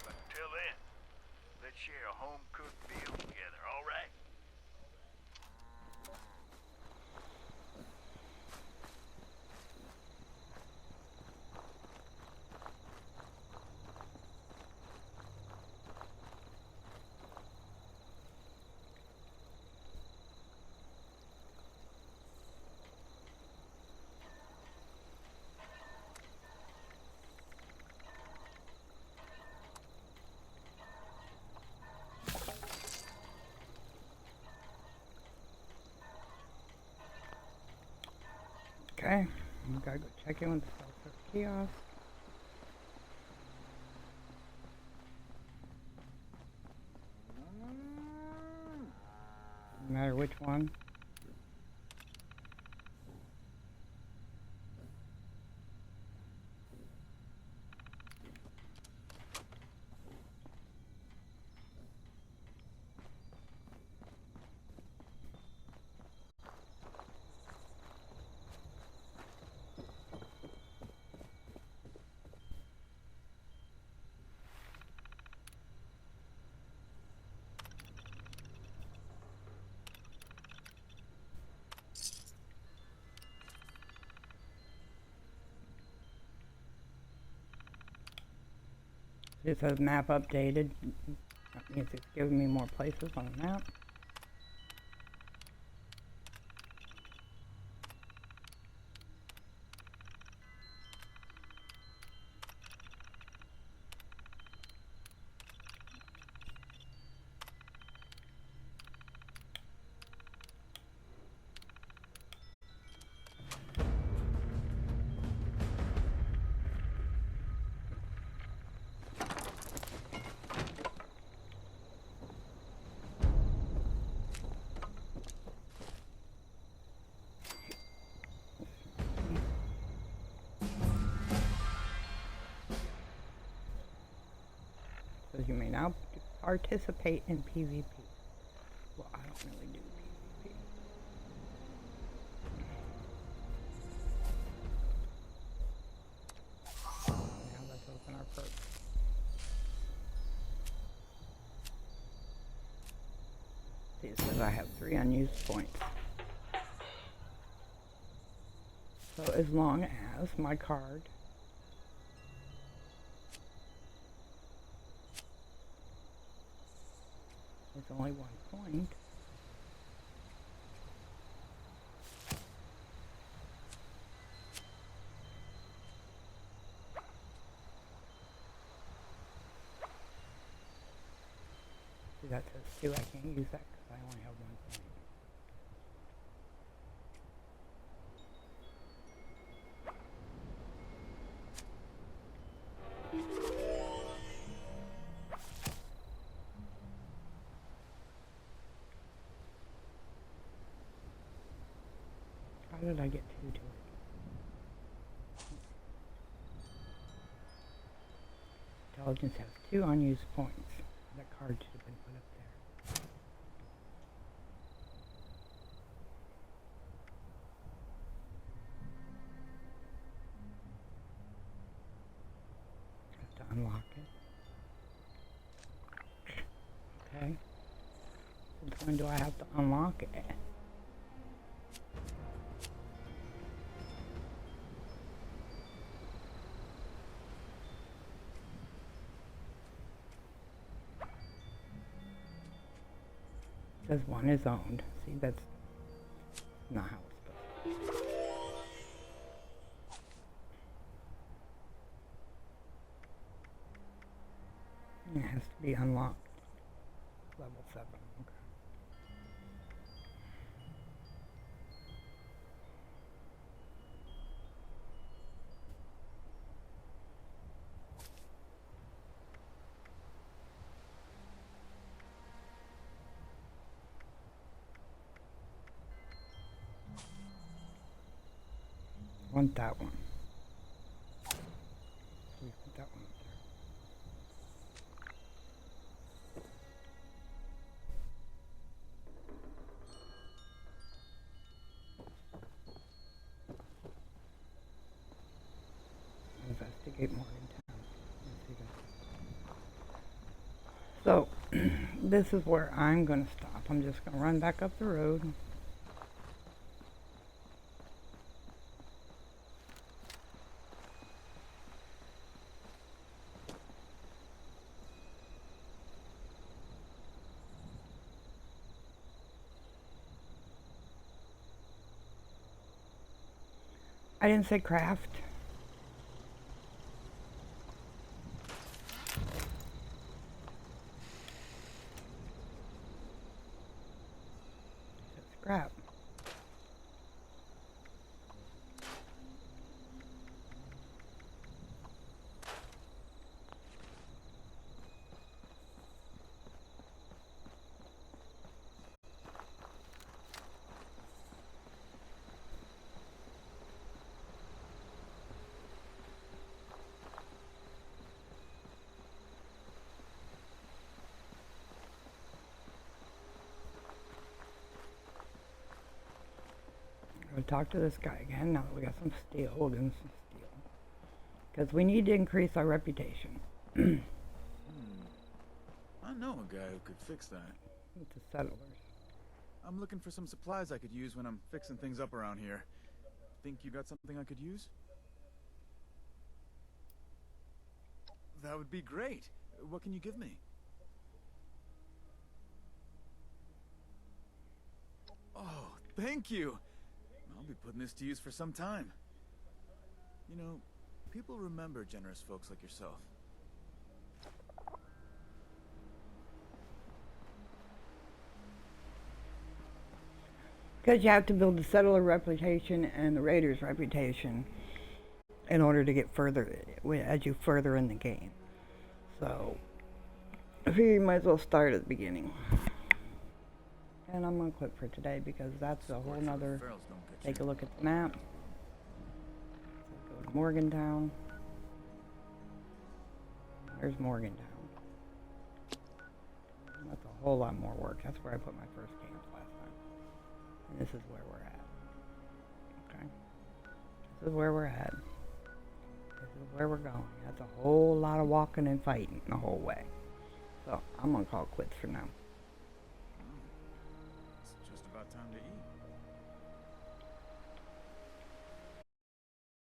But until then, let's share a home-cooked meal together, all right? Okay, we gotta go check in with the self-service kiosk. No matter which one. It says map updated. That means it's giving me more places on the map. You may now participate in PvP. Well, I don't really do PvP. Now let's open our perk. See, it says I have 3 unused points. So as long as my card it's only 1 point. See, that says 2. I can't use that because I only have 1 point. How did I get 2 to it? Intelligence has 2 unused points. That card should have been put up there. Have to unlock it. Okay. Since when do I have to unlock it? Says one is owned. See, that's not how it's supposed to be. It has to be unlocked. Level 7. Okay. Want that one. We put that one up there. Investigate Morgantown. So, this is where I'm going to stop. I'm just going to run back up the road. I didn't say craft. It's scrap. We'll talk to this guy again now that we got some steel. We'll give him some steel. Because we need to increase our reputation. I know a guy who could fix that. With the settlers. I'm looking for some supplies I could use when I'm fixing things up around here. Think you got something I could use? That would be great. What can you give me? Oh, thank you. I'll be putting this to use for some time. You know, people remember generous folks like yourself. Because you have to build the settler reputation and the raiders' reputation in order to get further as you further in the game. So, I figure you might as well start at the beginning. And I'm going to quit for today because that's a whole nother... Take a look at the map. Go to Morgantown. There's Morgantown. That's a whole lot more work. That's where I put my first camp last time. And this is where we're at. Okay? This is where we're at. This is where we're going. That's a whole lot of walking and fighting the whole way. So, I'm going to call it quits for now. It's just about time to eat.